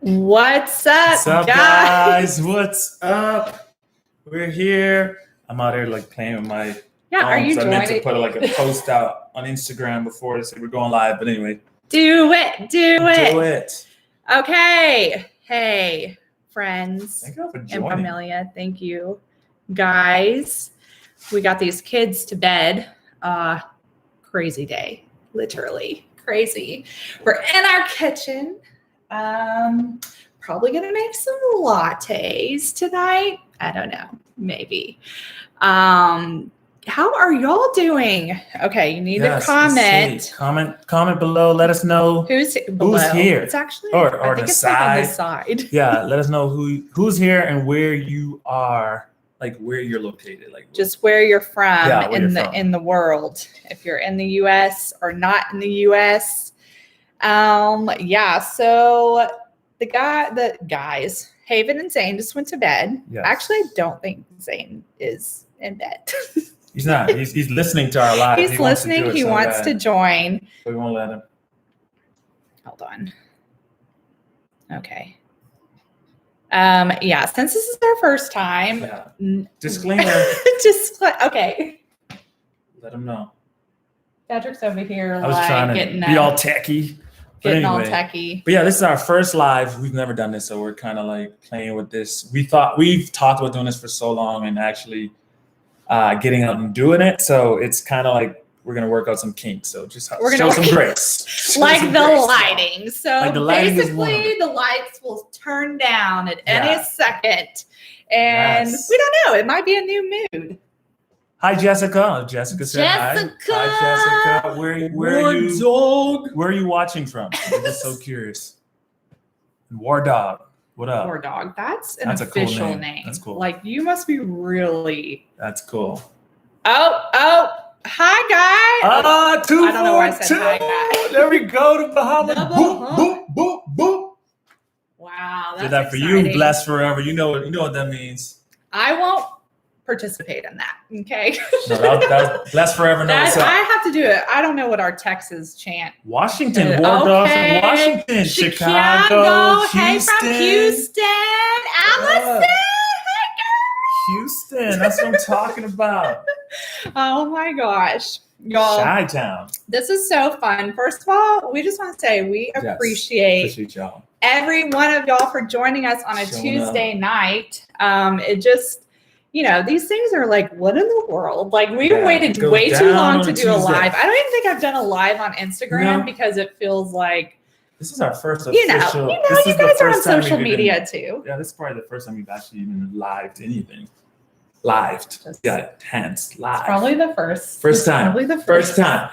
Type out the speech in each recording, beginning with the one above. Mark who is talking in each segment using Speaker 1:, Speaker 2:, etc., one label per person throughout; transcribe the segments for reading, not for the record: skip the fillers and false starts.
Speaker 1: What's up,
Speaker 2: What's up, guys? What's up? We're here. I'm out here like playing with my
Speaker 1: Yeah, are you
Speaker 2: I meant to
Speaker 1: joining?
Speaker 2: put like a post out on Instagram before they said we're going live, but anyway.
Speaker 1: Do it.
Speaker 2: Do it.
Speaker 1: Okay. Hey, friends
Speaker 2: Thank you for
Speaker 1: and
Speaker 2: joining.
Speaker 1: familia. Thank you, guys. We got these kids to bed. Crazy day, literally crazy. We're in our kitchen. Probably gonna make some lattes tonight. I don't know, maybe. How are y'all doing? Okay, you need to comment.
Speaker 2: Comment below. Let us know
Speaker 1: Who's below?
Speaker 2: here.
Speaker 1: It's actually
Speaker 2: or
Speaker 1: I think it's like on the side.
Speaker 2: Yeah, let us know who's here and where you are, like where you're located, like
Speaker 1: just where you're from
Speaker 2: in
Speaker 1: the world. If you're in the US or not in the US. Yeah, so the guys, Haven and Zane just went to bed.
Speaker 2: Yes.
Speaker 1: Actually, I don't think Zane is in bed.
Speaker 2: He's not. He's listening to our live.
Speaker 1: He's listening. He wants to join.
Speaker 2: But we won't let him.
Speaker 1: Hold on. Okay. Yeah, since this is their first time.
Speaker 2: Yeah. Disclaimer.
Speaker 1: Okay.
Speaker 2: Let him know.
Speaker 1: Frederick's over here.
Speaker 2: I was trying to be all techie.
Speaker 1: Getting all techie.
Speaker 2: But yeah, this is our first live. We've never done this, so we're kind of like playing with this. We've talked about doing this for so long and actually getting out and doing it. So it's kind of like we're gonna work out some kinks. So just show some grace.
Speaker 1: Like the lighting. So
Speaker 2: like the lighting
Speaker 1: basically the lights will turn down at any second. And we don't know. It might be a new mood.
Speaker 2: Hi, Jessica. Jessica said hi. Hi, Jessica. Where are you watching from? I'm just so curious. War Dog. What up?
Speaker 1: War Dog. That's official
Speaker 2: a cool
Speaker 1: name.
Speaker 2: That's cool.
Speaker 1: Like you must be really.
Speaker 2: That's cool.
Speaker 1: Oh. Hi, guys.
Speaker 2: 2,
Speaker 1: I don't know why I said hi, guys.
Speaker 2: There we go to Bahamas. Boop.
Speaker 1: Wow. That's
Speaker 2: Did that
Speaker 1: exciting.
Speaker 2: for you. Blessed forever. You know what that means.
Speaker 1: I won't participate in that. Okay.
Speaker 2: No, that was blessed forever.
Speaker 1: I have to do it. I don't know what our Texas chant.
Speaker 2: Washington, War Dogs in Washington, Chicago,
Speaker 1: Hey, from Houston, Allison.
Speaker 2: Houston, that's what I'm talking about.
Speaker 1: Oh my gosh, y'all!
Speaker 2: Chi-town.
Speaker 1: This is so fun. First of all, we just want to say we appreciate
Speaker 2: y'all.
Speaker 1: Every one of y'all for joining us on a Tuesday night. It just. These things are like, what in the world? Like, we waited way too long to do a live. I don't even think I've done a live on Instagram because it feels like
Speaker 2: this is our first official.
Speaker 1: You guys are on social media too.
Speaker 2: Yeah, this is probably the first time we've actually even lived anything. Lived. Hence live.
Speaker 1: It's probably the first.
Speaker 2: First time.
Speaker 1: Probably the first
Speaker 2: time.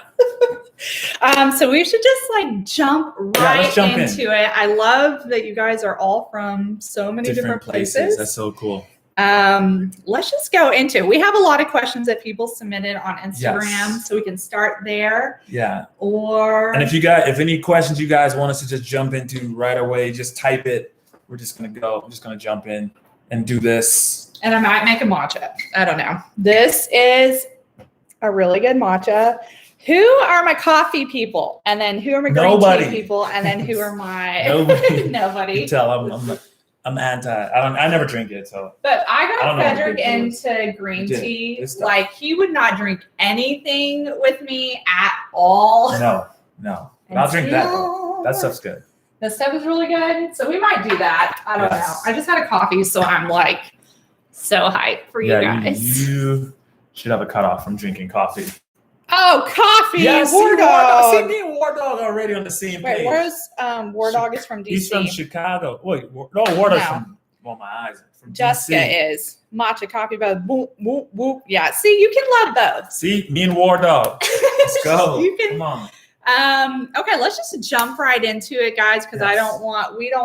Speaker 1: So we should just like jump into it. I love that you guys are all from so many different places.
Speaker 2: That's so cool.
Speaker 1: Let's just go into it. We have a lot of questions that people submitted on Instagram, so we can start there.
Speaker 2: Yeah.
Speaker 1: And
Speaker 2: if any questions you guys want us to just jump into right away, just type it. We're just gonna go. I'm just gonna jump in and do this.
Speaker 1: And I might make a matcha. I don't know. This is a really good matcha. Who are my coffee people? And then who are my green tea people? And then who are my nobody?
Speaker 2: You can tell I'm anti. I never drink it, so.
Speaker 1: But I got Frederick into green tea. Like he would not drink anything with me at all.
Speaker 2: No. I'll drink that though. That stuff's good.
Speaker 1: That stuff is really good. So we might do that. I don't know. I just had a coffee, so I'm like so hyped for you guys.
Speaker 2: You should have a cutoff from drinking coffee.
Speaker 1: Oh, coffee!
Speaker 2: Yes,
Speaker 1: War Dog.
Speaker 2: See me and War Dog already on the same page.
Speaker 1: Wait, where's War Dog is from DC.
Speaker 2: He's from Chicago. Wait, War Dog's from my eyes. From
Speaker 1: Jessica
Speaker 2: DC.
Speaker 1: is matcha coffee, both whoop whoop whoop. Yeah, see, you can love both.
Speaker 2: See, me and War Dog. Let's go. Come on.
Speaker 1: Okay, let's just jump right into it, guys, because we don't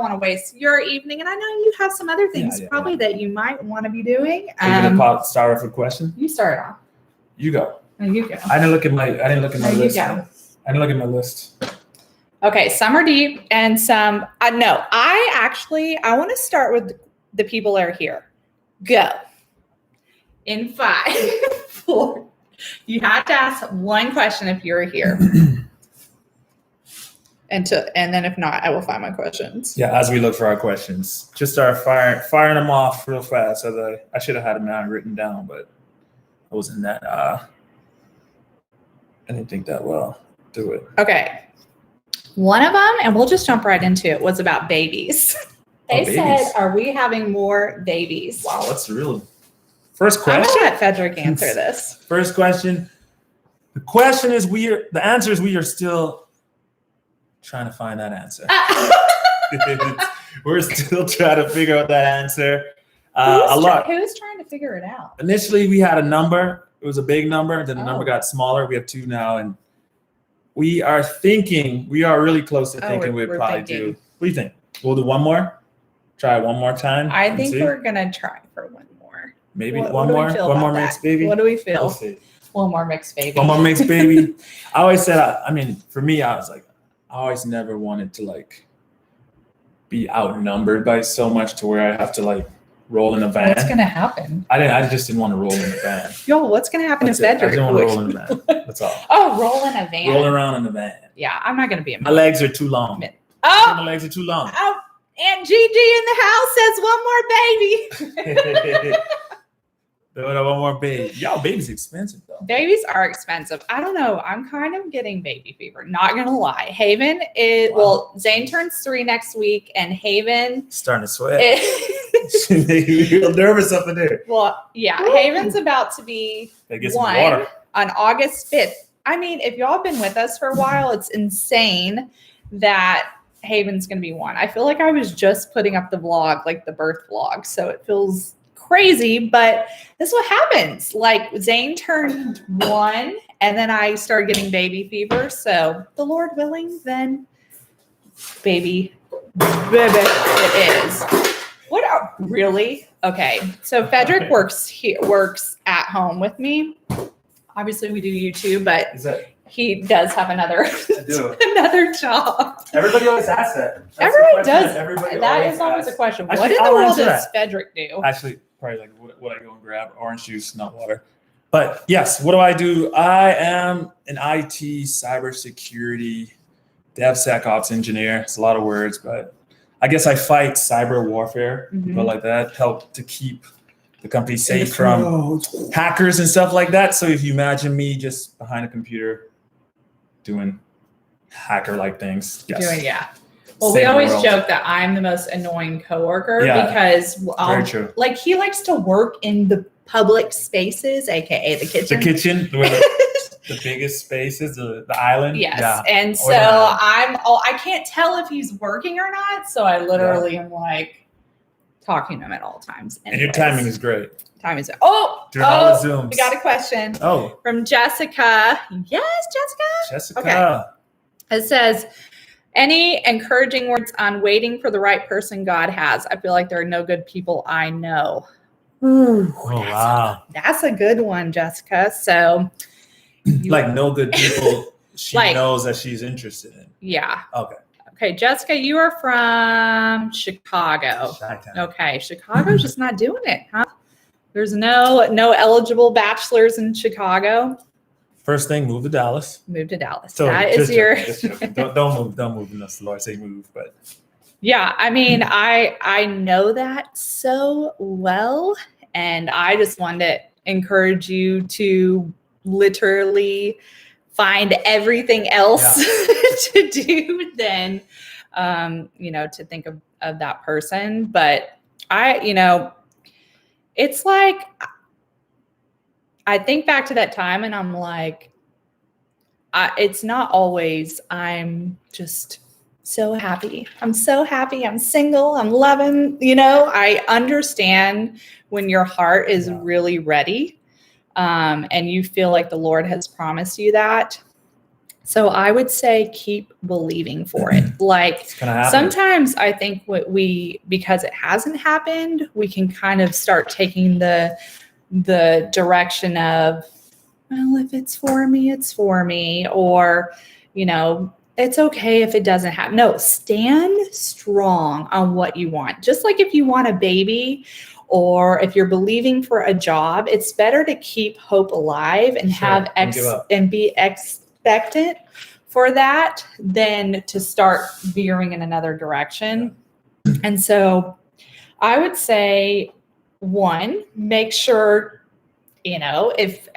Speaker 1: want to waste your evening, and I know you have some other things that you might want to be doing.
Speaker 2: Are you gonna start off with a question?
Speaker 1: You start off.
Speaker 2: You go.
Speaker 1: No, you go.
Speaker 2: I didn't look at my list. I didn't look at my list.
Speaker 1: Okay, some are deep and some no. I want to start with the people that are here. Go. In 5, 4. You have to ask one question if you're here. And then if not, I will find my questions.
Speaker 2: Yeah, as we look for our questions, just start firing them off real fast. I should have had them now written down, but I wasn't that. I didn't think that well. Do it.
Speaker 1: Okay. One of them, and we'll just jump right into it, was about babies. They said, "Are we having more babies?"
Speaker 2: Wow, that's the real first question.
Speaker 1: I'm gonna let Frederick answer this.
Speaker 2: First question. The question is, the answer is we are still trying to find that answer. We're still trying to figure out that answer.
Speaker 1: Who's trying to figure it out?
Speaker 2: Initially, we had a number. It was a big number. Then the number got smaller. We have 2 now, and we are really close to thinking we'd probably do. What do you think? We'll do one more. Try one more time.
Speaker 1: I think we're gonna try for one more.
Speaker 2: Maybe one more mixed baby.
Speaker 1: What do we feel?
Speaker 2: We'll see.
Speaker 1: One more mixed baby.
Speaker 2: One more mixed baby. I always said, for me, I was like, I always never wanted to like be outnumbered by so much to where I have to like roll in a van.
Speaker 1: What's gonna happen?
Speaker 2: I just didn't want to roll in a van.
Speaker 1: Yo, what's gonna happen if Frederick?
Speaker 2: I didn't want to roll in a van. That's all.
Speaker 1: Oh, roll in a van.
Speaker 2: Rolling around in a van.
Speaker 1: Yeah, I'm not gonna be a
Speaker 2: My legs are too long. My legs are too long.
Speaker 1: Oh, Aunt Gigi in the house says one more baby.
Speaker 2: One more baby. Y'all, baby's expensive though.
Speaker 1: Babies are expensive. I don't know. I'm kind of getting baby fever. Not gonna lie. Haven is well. Zane turns 3 next week, and Haven
Speaker 2: starting to sweat. She made me feel nervous up in there.
Speaker 1: Well, yeah, Haven's about to be 1 on August 5th. I mean, if y'all have been with us for a while, it's insane that Haven's gonna be 1. I feel like I was just putting up the vlog, like the birth vlog, so it feels crazy, but this is what happens. Like Zane turned 1 and then I started getting baby fever. So the Lord willing, then baby it is. Really? Okay. So Frederick works at home with me. Obviously we do YouTube, but he does have another job.
Speaker 2: Everybody always asks that.
Speaker 1: Everybody does. That is always a question. What in the world does Frederick do?
Speaker 2: Actually, probably like, would I go and grab orange juice, not water? But yes, what do? I am an IT cybersecurity DevSecOps engineer. It's a lot of words, but I guess I fight cyber warfare, people like that, help to keep the company safe from hackers and stuff like that. So if you imagine me just behind a computer doing hacker-like things. Yes.
Speaker 1: Well, we always joke that I'm the most annoying coworker because like he likes to work in the public spaces, aka the kitchen.
Speaker 2: The kitchen, where the biggest spaces, the island.
Speaker 1: Yes. Yeah. And so I can't tell if he's working or not. So I literally am like talking to him at all times.
Speaker 2: And your timing is great.
Speaker 1: During all the Zooms. We got a question. From Jessica. Yes, Jessica.
Speaker 2: Okay.
Speaker 1: It says, any encouraging words on waiting for the right person God has? I feel like there are no good people I know. Ooh,
Speaker 2: wow.
Speaker 1: That's a good one, Jessica. So
Speaker 2: like no good people she knows that she's interested in.
Speaker 1: Yeah.
Speaker 2: Okay,
Speaker 1: Jessica, you are from Chicago. Okay, Chicago's just not doing it, huh? There's no eligible bachelors in Chicago.
Speaker 2: First thing, move to Dallas.
Speaker 1: So that is your.
Speaker 2: Don't move unless the Lord say move. But
Speaker 1: yeah, I mean, I know that so well, and I just wanted to encourage you to literally find everything else to do than, to think of that person. But it's like, I think back to that time and I'm like, it's not always, I'm just so happy. I'm so happy. I'm single. I'm loving, I understand when your heart is really ready. And you feel like the Lord has promised you that. So I would say keep believing for it. Like sometimes I think because it hasn't happened, we can kind of start taking the direction of, well, if it's for me, it's for me. Or, it's okay if it doesn't happen. No, stand strong on what you want. Just like if you want a baby, or if you're believing for a job, it's better to keep hope alive and and be expectant for that than to start veering in another direction. And so I would say, one, make sure, if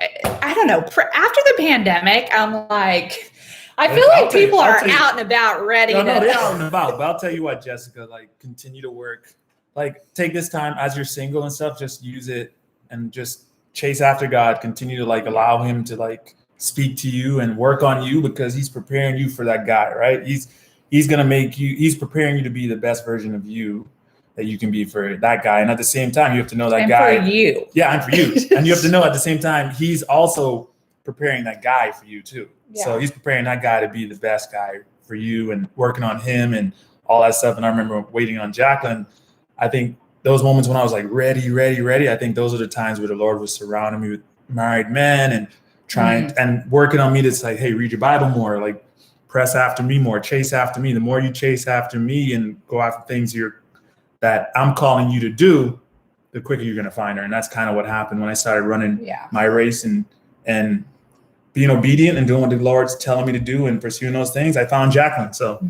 Speaker 1: I don't know, after the pandemic, I'm like, I feel like people are out and about ready.
Speaker 2: No, they're out and about. But I'll tell you what, Jessica, like continue to work. Like take this time as you're single and stuff, just use it and just chase after God. Continue to like allow him to like speak to you and work on you because he's preparing you for that guy, right? He's going to make you, he's preparing you to be the best version of you that you can be for that guy. And at the same time, you have to know that guy.
Speaker 1: And for you.
Speaker 2: Yeah, and for you. And you have to know at the same time, he's also preparing that guy for you too. Yeah. So he's preparing that guy to be the best guy for you and working on him and all that stuff. And I remember waiting on Jacqueline. I think those moments when I was like ready. I think those are the times where the Lord was surrounding me with married men and trying and working on me to say, hey, read your Bible more, like press after me more, chase after me. The more you chase after me and go after things that I'm calling you to do, the quicker you're going to find her. And that's kind of what happened when I started running my race and being obedient and doing what the Lord's telling me to do and pursuing those things. I found Jacqueline. So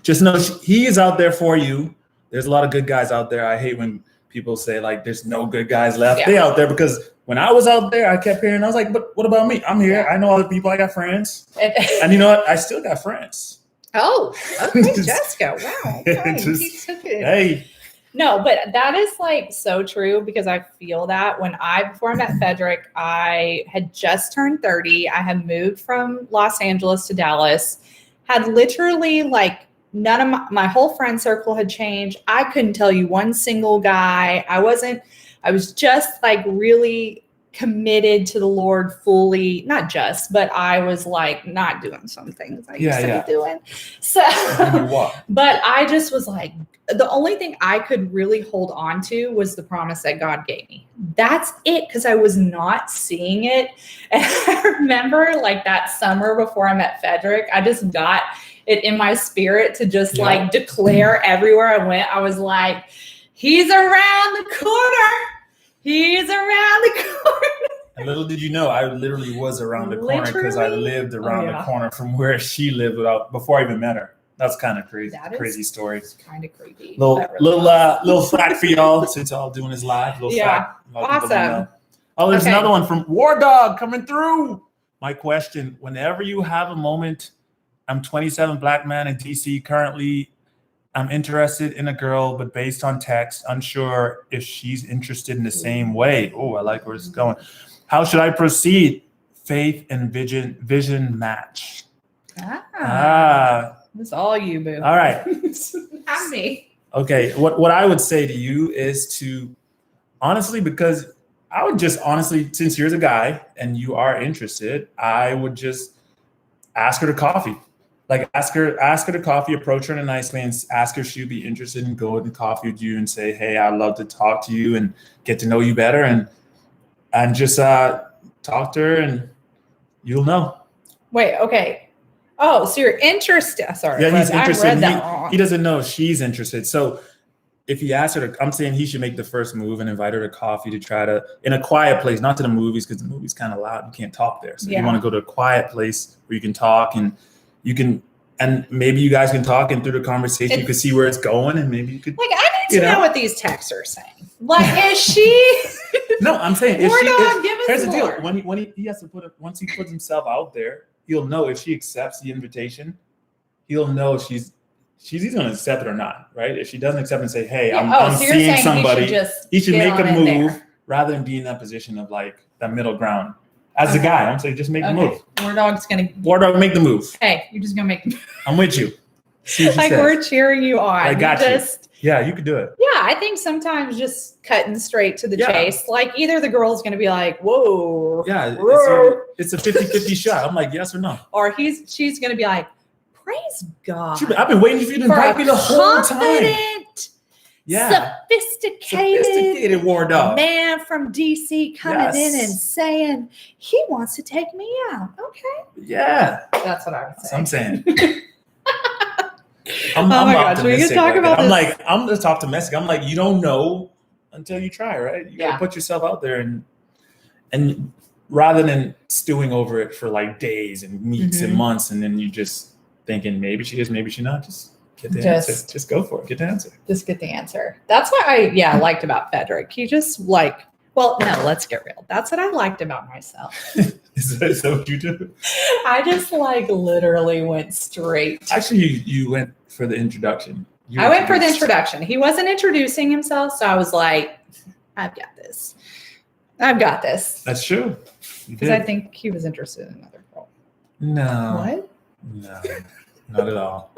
Speaker 2: just know he is out there for you. There's a lot of good guys out there. I hate when people say like, there's no good guys left. They out there because when I was out there, I kept hearing, I was like, but what about me? I'm here. I know other people. I got friends. And you know what? I still got friends.
Speaker 1: Oh, okay, Jessica. Wow. Okay.
Speaker 2: Hey.
Speaker 1: No, but that is like so true because I feel that before I met Frederick, I had just turned 30. I had moved from Los Angeles to Dallas, had literally like none of my whole friend circle had changed. I couldn't tell you one single guy. I was just like really committed to the Lord fully, not just, but I was like not doing some things I used to be doing. So, but I just was like, the only thing I could really hold on to was the promise that God gave me. That's it, because I was not seeing it. And I remember like that summer before I met Frederick, I just got it in my spirit to just like declare everywhere I went. I was like, he's around the corner. He's around the corner.
Speaker 2: And little did you know, I literally was around the corner because I lived around the corner from where she lived before I even met her. That's kind of crazy. Crazy story.
Speaker 1: It's kind of creepy.
Speaker 2: Little fact for y'all since y'all doing this live. Fact.
Speaker 1: Awesome.
Speaker 2: Oh, there's another one from War Dog coming through. My question: whenever you have a moment, I'm 27, black man in DC currently. I'm interested in a girl, but based on text, unsure if she's interested in the same way. Oh, I like where it's going. How should I proceed? Faith and vision match.
Speaker 1: It's all you, boo.
Speaker 2: All right.
Speaker 1: Not me.
Speaker 2: Okay. What I would say to you is to honestly, because I would just honestly, since you're the guy and you are interested, I would just ask her to coffee. Like ask her to coffee, approach her in a nice way and ask her if she'd be interested in going to coffee with you and say, hey, I'd love to talk to you and get to know you better and just talk to her and you'll know.
Speaker 1: Wait, okay. Oh, so you're interested. Sorry.
Speaker 2: Yeah, he's interested.
Speaker 1: I read that wrong.
Speaker 2: He doesn't know she's interested. So if he asks her I'm saying he should make the first move and invite her to coffee to try to, in a quiet place, not to the movies because the movie's kind of loud. You can't talk there. So you want to go to a quiet place where you can talk and and maybe you guys can talk and through the conversation, you can see where it's going and maybe you could.
Speaker 1: Like, I need to know what these texts are saying. Like, is she?
Speaker 2: No, I'm saying,
Speaker 1: give us
Speaker 2: here's the deal.
Speaker 1: more.
Speaker 2: When he has to once he puts himself out there, he'll know if she accepts the invitation, he'll know if she's going to accept it or not, right? If she doesn't accept and say, hey, I'm seeing somebody, he should make a move rather than be in that position of like that middle ground. As a guy, I'm saying just make the move. War Dog, make the move.
Speaker 1: Hey, you're just gonna make the move.
Speaker 2: I'm with you.
Speaker 1: Like we're cheering you on.
Speaker 2: I got you. Yeah, you could do it.
Speaker 1: Yeah, I think sometimes just cutting straight to the chase. Like either the girl's gonna be like, whoa.
Speaker 2: Yeah, it's a 50-50 shot. I'm like, yes or no.
Speaker 1: Or she's gonna be like, praise God.
Speaker 2: I've been waiting for you to invite me the whole time. Sophisticated War Dog
Speaker 1: man from DC coming in and saying he wants to take me out. Okay.
Speaker 2: Yeah.
Speaker 1: That's what I would say.
Speaker 2: That's what I'm saying.
Speaker 1: I'm my gosh, we can talk about this.
Speaker 2: I'm just optimistic. I'm like, you don't know until you try, right? You gotta put yourself out there and rather than stewing over it for like days and weeks and months, and then you just thinking maybe she is, maybe she not, just get the answer. Just go for it. Get the answer.
Speaker 1: Just get the answer. That's what I liked about Frederick. He just like, well, no, let's get real. That's what I liked about myself.
Speaker 2: Is that what you do?
Speaker 1: I just like literally went straight.
Speaker 2: Actually, you went for the introduction.
Speaker 1: I went for the introduction. He wasn't introducing himself, so I was like, I've got this. I've got this.
Speaker 2: That's true.
Speaker 1: Because I think he was interested in another girl.
Speaker 2: No.
Speaker 1: What?
Speaker 2: No, not at all.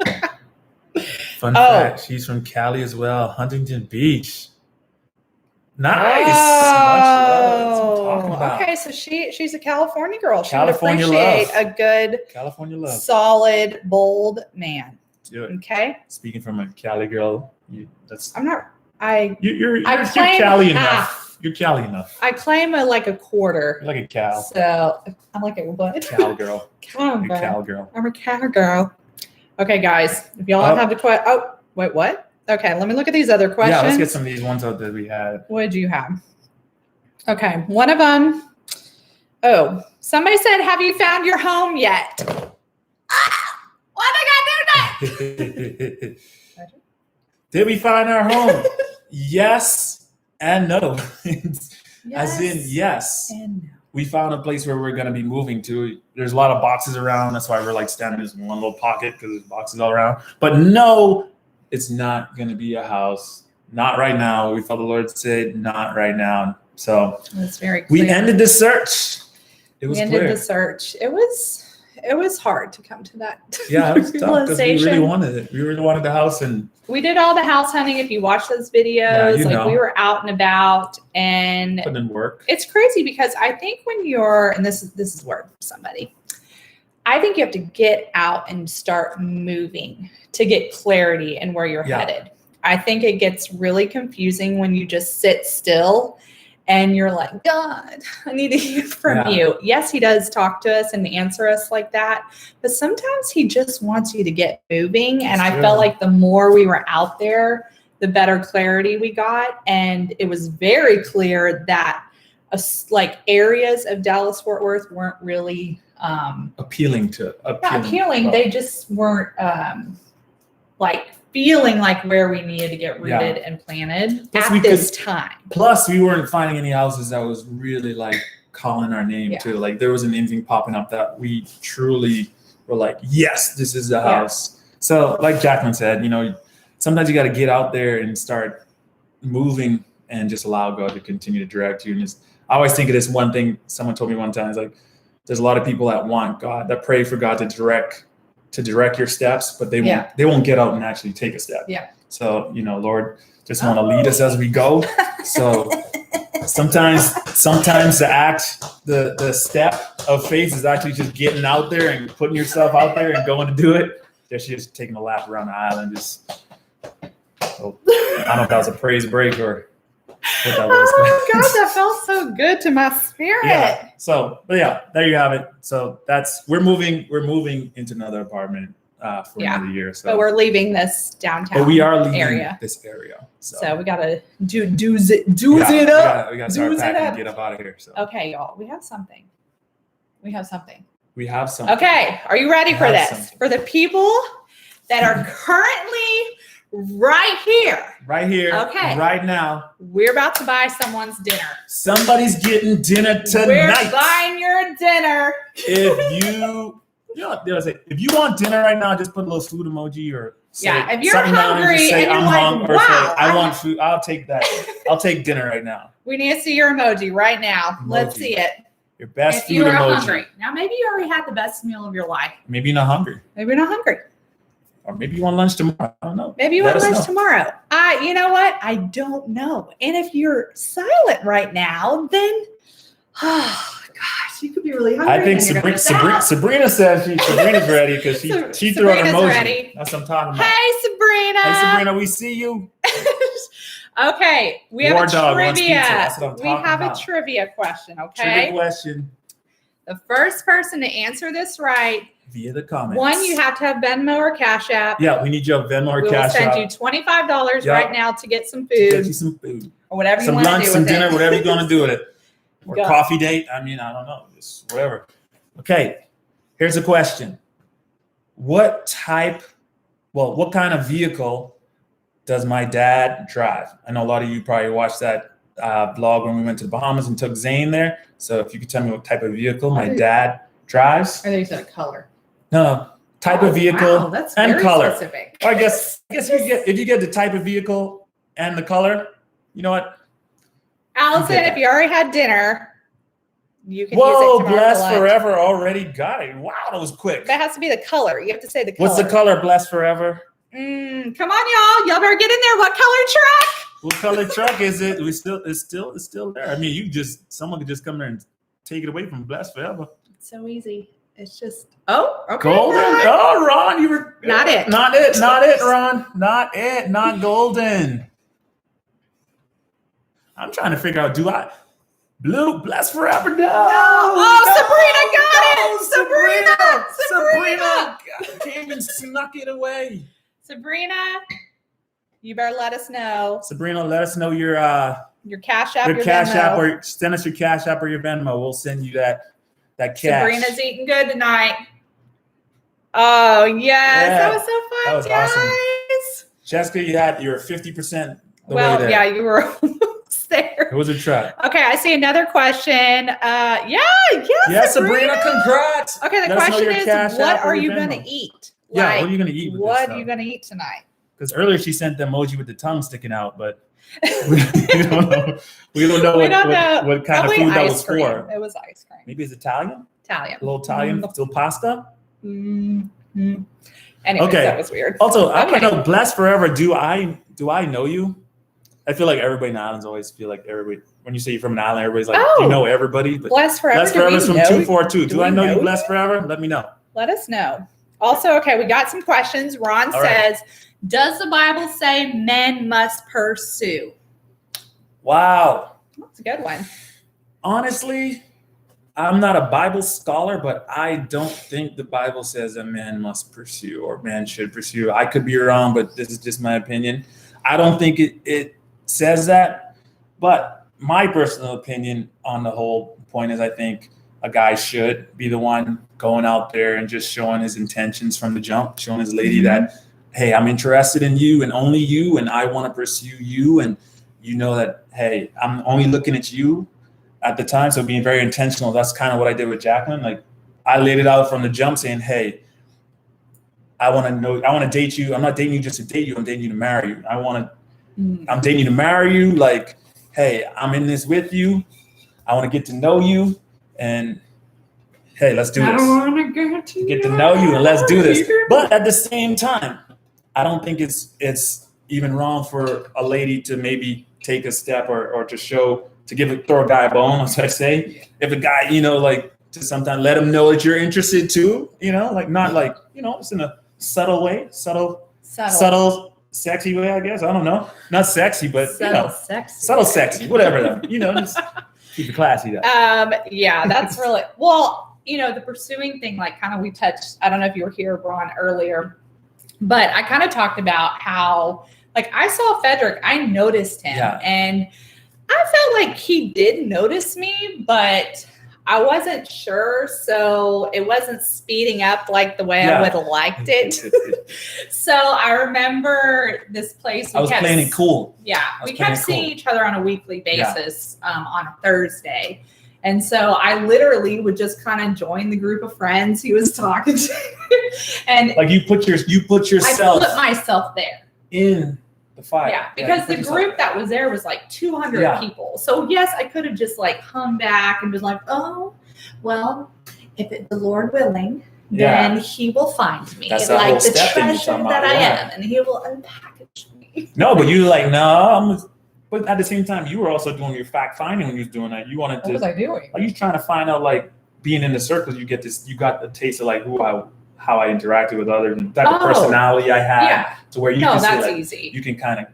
Speaker 2: Fun fact, she's from Cali as well, Huntington Beach. Nice.
Speaker 1: Oh,
Speaker 2: Much love.
Speaker 1: okay. So she's a California girl. She
Speaker 2: California
Speaker 1: would appreciate
Speaker 2: love.
Speaker 1: a good,
Speaker 2: California love.
Speaker 1: Solid, bold man.
Speaker 2: Do it.
Speaker 1: Okay.
Speaker 2: Speaking from a Cali girl, you're Cali enough. You're Cali enough.
Speaker 1: I claim a quarter.
Speaker 2: You're like a Cal.
Speaker 1: So I'm like a what?
Speaker 2: Cal girl.
Speaker 1: Cal girl.
Speaker 2: Cal girl.
Speaker 1: I'm a Cal girl. Okay, guys. If y'all have the question. Oh, wait, what? Okay, let me look at these other questions.
Speaker 2: Yeah, let's get some of these ones out that we had.
Speaker 1: What did you have? Okay, one of them. Oh, somebody said, "Have you found your home yet?" Why did I gotta do that?
Speaker 2: Did we find our home? Yes and no. As in, yes.
Speaker 1: And no.
Speaker 2: We found a place where we're going to be moving to. There's a lot of boxes around. That's why we're like standing in this one little pocket because there's boxes all around. But no, it's not going to be a house. Not right now. We felt the Lord say, not right now. So
Speaker 1: that's very clear.
Speaker 2: We ended the search. It was
Speaker 1: ended
Speaker 2: clear.
Speaker 1: The search. It was hard to come to that.
Speaker 2: Yeah, it was tough because we really wanted it. We really wanted the house, and
Speaker 1: we did all the house hunting. If you watch those videos, we were out and about and
Speaker 2: putting in work.
Speaker 1: It's crazy because I think when you're, and this is word for somebody, I think you have to get out and start moving to get clarity in where you're headed. I think it gets really confusing when you just sit still and you're like, God, I need to hear from you. Yes, he does talk to us and answer us like that. But sometimes he just wants you to get moving. And I felt like the more we were out there, the better clarity we got. And it was very clear that areas of Dallas-Fort Worth weren't really
Speaker 2: appealing.
Speaker 1: Not appealing. They just weren't feeling like where we needed to get rooted and planted at this time.
Speaker 2: Plus, we weren't finding any houses that was really calling our name too. Like there wasn't anything popping up that we truly were like, yes, this is the house. So like Jacqueline said, sometimes you got to get out there and start moving and just allow God to continue to direct you. And I always think of this one thing someone told me one time, is like, there's a lot of people that want God, that pray for God to direct your steps, but they won't get out and actually take a step.
Speaker 1: Yeah.
Speaker 2: So, Lord, just want to lead us as we go. So sometimes the step of faith is actually just getting out there and putting yourself out there and going to do it. Just taking a lap around the island. I don't know if that was a praise break or what that was.
Speaker 1: Oh God, that felt so good to my spirit.
Speaker 2: Yeah. So, but there you have it. So we're moving into another apartment for another year. So,
Speaker 1: but we're leaving this downtown.
Speaker 2: But we are leaving
Speaker 1: area.
Speaker 2: This area.
Speaker 1: So we gotta do's it up.
Speaker 2: We gotta start packing and get up out of here. So
Speaker 1: okay, y'all, we have something.
Speaker 2: Okay,
Speaker 1: are you ready for this? For the people that are currently right here. Okay.
Speaker 2: Right now.
Speaker 1: We're about to buy someone's dinner.
Speaker 2: Somebody's getting dinner tonight.
Speaker 1: We're buying your dinner.
Speaker 2: If you want dinner right now, just put a little food emoji or
Speaker 1: if you're hungry and you're like, wow,
Speaker 2: I want food. I'll take that. I'll take dinner right now.
Speaker 1: We need to see your emoji right now. Let's see it.
Speaker 2: Your best food emoji.
Speaker 1: If you are hungry. Now, maybe you already had the best meal of your life.
Speaker 2: Maybe you're not hungry. Or maybe you want lunch tomorrow. I don't know.
Speaker 1: Maybe you want lunch tomorrow. You know what? I don't know. And if you're silent right now, then, oh gosh, you could be really hungry.
Speaker 2: I think Sabrina says Sabrina's ready because she threw out her emoji. Ready. That's what I'm talking about.
Speaker 1: Hey, Sabrina.
Speaker 2: Hey, Sabrina, we see you.
Speaker 1: Okay, we have a trivia. We have a trivia question, okay?
Speaker 2: Trivia question.
Speaker 1: The first person to answer this right
Speaker 2: via the comments.
Speaker 1: One, you have to have Venmo or Cash App.
Speaker 2: Yeah, we need your Venmo or Cash App.
Speaker 1: We'll send you $25 right now to get some food.
Speaker 2: Get you some food.
Speaker 1: Or whatever you want to do with it.
Speaker 2: Some lunch, some dinner, whatever you're going to do with it. or coffee date. I mean, I don't know, just whatever. Okay, here's a question. What kind of vehicle does my dad drive? I know a lot of you probably watched that vlog when we went to the Bahamas and took Zane there. So if you could tell me what type of vehicle my dad drives.
Speaker 1: Or they said a color.
Speaker 2: No, type of vehicle
Speaker 1: wow, that's
Speaker 2: and
Speaker 1: very
Speaker 2: color.
Speaker 1: Specific.
Speaker 2: I guess if you get the type of vehicle and the color, you know what?
Speaker 1: Allison, if you already had dinner, you can use
Speaker 2: Whoa,
Speaker 1: it
Speaker 2: Blessed Forever already got it. Wow, that was quick.
Speaker 1: That has to be the color. You have to say the color.
Speaker 2: What's the color, Blessed Forever?
Speaker 1: Come on, y'all. Y'all better get in there. What color truck?
Speaker 2: What color truck is it? It's still there. I mean, someone could just come there and take it away from Blessed Forever.
Speaker 1: It's so easy. It's just okay.
Speaker 2: Golden.
Speaker 1: Ron.
Speaker 2: Oh, Ron, you were
Speaker 1: not it,
Speaker 2: Ron. Not golden. I'm trying to figure out, blue, Blessed Forever? No.
Speaker 1: Oh, Sabrina got it.
Speaker 2: Sabrina came and snuck it away.
Speaker 1: Sabrina, you better let us know.
Speaker 2: Sabrina, let us know your
Speaker 1: Cash App,
Speaker 2: your Cash App, or send us your Cash App or your Venmo. We'll send you that cash.
Speaker 1: Sabrina's eating good tonight. Oh yes, that was so fun.
Speaker 2: That was
Speaker 1: guys.
Speaker 2: Awesome. Jessica, you were 50% the way there.
Speaker 1: Yeah, you were almost there.
Speaker 2: It was a truck.
Speaker 1: Okay, I see another question.
Speaker 2: Sabrina, congrats.
Speaker 1: Okay, the question is, what are you going to eat?
Speaker 2: Yeah, what are you going to eat?
Speaker 1: What are you going to eat tonight?
Speaker 2: Because earlier she sent the emoji with the tongue sticking out, but we don't know. We don't know what kind of food that was for.
Speaker 1: It was ice cream.
Speaker 2: Maybe it's Italian.
Speaker 1: A
Speaker 2: little Italian, still pasta.
Speaker 1: Mm-hmm. Anyways, that was weird.
Speaker 2: Also, I don't know. Blessed Forever. Do I know you? I feel like everybody in the islands always feel like everybody. When you say you're from an island, everybody's like, you know everybody. But
Speaker 1: Blessed Forever.
Speaker 2: Blessed Forever is from 242. Do I know you, Blessed Forever? Let me know.
Speaker 1: Let us know. Also, okay, we got some questions. Ron says, does the Bible say men must pursue?
Speaker 2: Wow.
Speaker 1: That's a good one.
Speaker 2: Honestly, I'm not a Bible scholar, but I don't think the Bible says a man must pursue or man should pursue. I could be wrong, but this is just my opinion. I don't think it says that. But my personal opinion on the whole point is I think a guy should be the one going out there and just showing his intentions from the jump, showing his lady that, hey, I'm interested in you and only you, and I want to pursue you. And you know that, hey, I'm only looking at you at the time. So being very intentional. That's kind of what I did with Jacqueline. Like, I laid it out from the jump saying, hey, I want to date you. I'm not dating you just to date you. I'm dating you to marry you. I'm dating you to marry you. Like, hey, I'm in this with you. I want to get to know you. And hey, let's do this.
Speaker 1: I want to
Speaker 2: get to know you and let's do this. But at the same time, I don't think it's even wrong for a lady to maybe take a step or to throw a guy a bone, as I say. If a guy, like, to sometimes let him know that you're interested too, like not like, it's in a subtle way, subtle, sexy way, I guess. I don't know. Not sexy, but subtle, sexy, whatever. Just keep it classy though.
Speaker 1: Yeah, that's really, well, the pursuing thing, like kind of we touched, I don't know if you were here, Ron, earlier, but I kind of talked about how, like, I saw Frederick, I noticed him and I felt like he did notice me, but I wasn't sure. So it wasn't speeding up like the way I would have liked it. So I remember this place.
Speaker 2: I was playing it cool.
Speaker 1: Yeah. We kept seeing each other on a weekly basis on a Thursday. And so I literally would just kind of join the group of friends he was talking to. And
Speaker 2: like you put yourself.
Speaker 1: I put myself there.
Speaker 2: In the fight.
Speaker 1: Yeah, because the group that was there was like 200 people. So yes, I could have just like hung back and been like, oh, well, if the Lord willing, then he will find me.
Speaker 2: That's
Speaker 1: like the
Speaker 2: treasure
Speaker 1: that I am, and he will unpackage me.
Speaker 2: No, but you like, no, but at the same time, you were also doing your fact finding when you was doing that. You wanted to.
Speaker 1: What was I doing?
Speaker 2: Are you trying to find out, like, being in the circles, you got the taste of like how I interacted with others and the type of personality I had to where you can say, like,
Speaker 1: easy.
Speaker 2: You can kind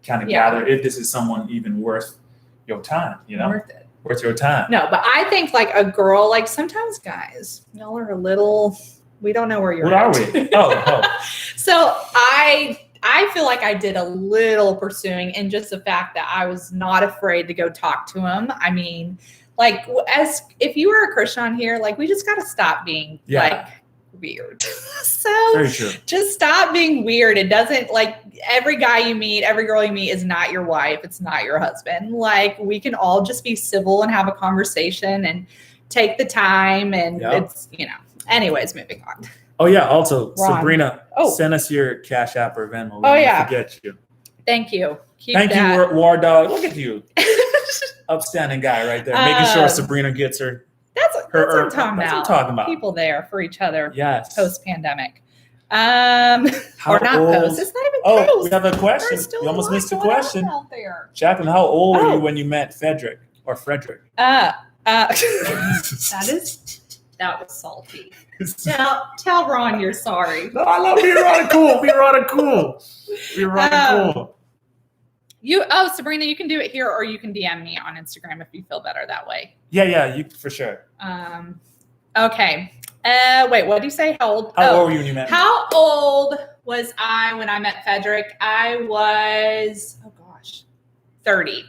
Speaker 2: of gather if this is someone even worth your time, worth your time.
Speaker 1: No, but I think like a girl, like sometimes guys, y'all are a little, we don't know where you're at.
Speaker 2: What are we? Oh.
Speaker 1: So I feel like I did a little pursuing, and just the fact that I was not afraid to go talk to him. I mean, like, as if you were a Christian on here, like, we just got to stop being like weird. So
Speaker 2: very true.
Speaker 1: Just stop being weird. It doesn't, like, every guy you meet, every girl you meet is not your wife. It's not your husband. Like, we can all just be civil and have a conversation and take the time. And it's, you know, anyways, moving on.
Speaker 2: Oh yeah. Also,
Speaker 1: Ron.
Speaker 2: Sabrina, send us your Cash App or Venmo. Forget you.
Speaker 1: Thank you.
Speaker 2: Thank you, War Dog. Look at you. Upstanding guy right there. Making sure Sabrina gets her. That's what I'm talking about.
Speaker 1: People there for each other.
Speaker 2: Yes.
Speaker 1: Post-pandemic. Or not post. It's not even post.
Speaker 2: Oh, we have a question. We almost missed a question.
Speaker 1: Out there.
Speaker 2: Jacqueline, how old were you when you met Frederick?
Speaker 1: That was salty. Tell Ron you're sorry.
Speaker 2: No, I love being cool. Cool.
Speaker 1: Sabrina, you can do it here, or you can DM me on Instagram if you feel better that way.
Speaker 2: Yeah, you for sure.
Speaker 1: Okay. Wait, what did you say? How old?
Speaker 2: How old were you when you met me?
Speaker 1: How old was I when I met Frederick? I was 30.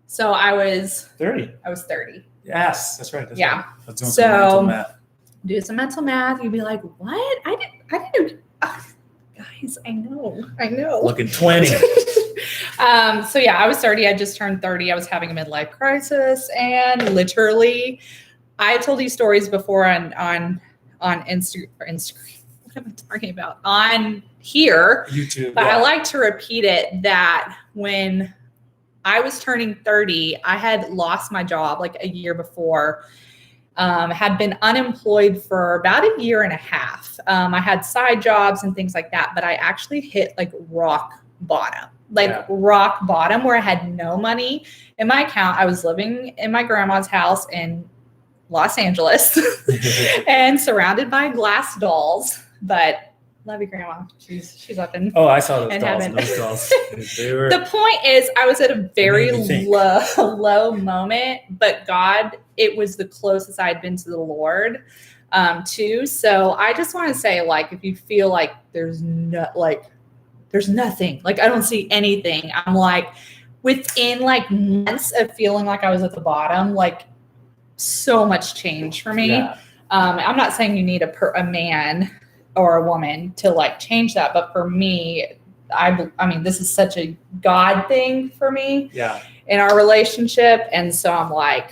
Speaker 1: So I was 30. I was 30.
Speaker 2: Yes, that's right.
Speaker 1: Yeah.
Speaker 2: Right. Let's do some mental math.
Speaker 1: Do some mental math. You'd be like, what? I didn't. Guys, I know.
Speaker 2: Looking 20.
Speaker 1: So yeah, I was 30. I just turned 30. I was having a midlife crisis, and literally, I told these stories before on Instagram. What am I talking about? On here,
Speaker 2: YouTube.
Speaker 1: But I like to repeat it that when I was turning 30, I had lost my job like a year before. Had been unemployed for about a year and a half. I had side jobs and things like that, but I actually hit like rock bottom where I had no money in my account. I was living in my grandma's house in Los Angeles and surrounded by glass dolls, but love you, Grandma. She's up in
Speaker 2: I saw those dolls.
Speaker 1: The point is, I was at a very low moment, but God, it was the closest I had been to the Lord, too. So I just want to say, like, if you feel like there's nothing, like I don't see anything, I'm like, within like months of feeling like I was at the bottom, like so much change for me.
Speaker 2: Yeah.
Speaker 1: I'm not saying you need a man or a woman to like change that, but for me, I mean, this is such a God thing for me in our relationship. And so I'm like,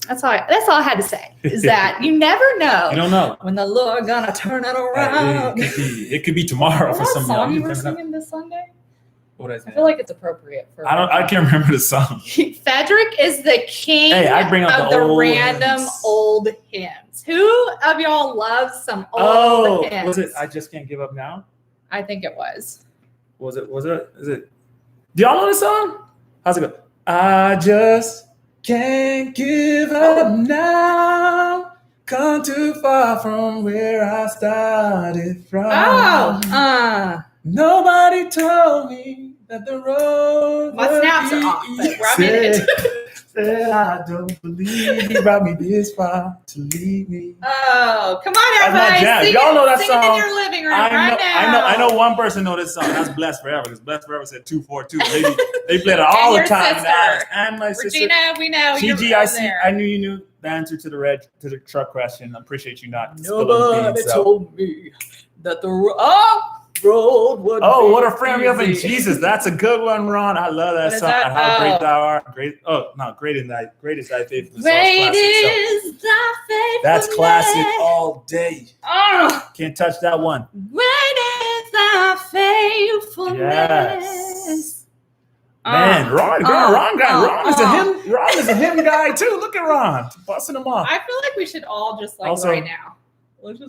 Speaker 1: that's all I had to say is that you never know.
Speaker 2: You don't know
Speaker 1: when the Lord gonna turn it around.
Speaker 2: It could be tomorrow for some
Speaker 1: song you were singing this Sunday?
Speaker 2: What I
Speaker 1: feel like it's appropriate for.
Speaker 2: I can't remember the song.
Speaker 1: Frederick is the king
Speaker 2: I bring up
Speaker 1: of the random old hymns. Who of y'all loves some old hymns?
Speaker 2: Was it I Just Can't Give Up Now?
Speaker 1: I think it was.
Speaker 2: Was it? Is it? Do y'all know the song? How's it go? I just can't give up now. Come too far from where I started from. Nobody told me that the road.
Speaker 1: My snaps are off, but we're in
Speaker 2: Said I don't believe he brought me this far to leave me.
Speaker 1: Oh, come on, everybody!
Speaker 2: Y'all know that
Speaker 1: sing
Speaker 2: song.
Speaker 1: It in your living room right now.
Speaker 2: I know one person know this song. That's Blessed Forever, because Blessed Forever said 242. They played it all the time. And my sister,
Speaker 1: Regina, we know.
Speaker 2: TG, I knew you knew the answer to the truck question. I appreciate you not.
Speaker 1: Nobody told me that the road would be
Speaker 2: what a friend we have in Jesus. That's a good one, Ron. I love that song.
Speaker 1: That?
Speaker 2: How great thou art. Great is thy faithfulness.
Speaker 1: Great is thy faithfulness.
Speaker 2: That's classic all day. Can't touch that one.
Speaker 1: Great is thy faithfulness.
Speaker 2: Yes. Man, Ron is a hymn guy too. Look at Ron busting them off.
Speaker 1: I feel like we should all just also, right now.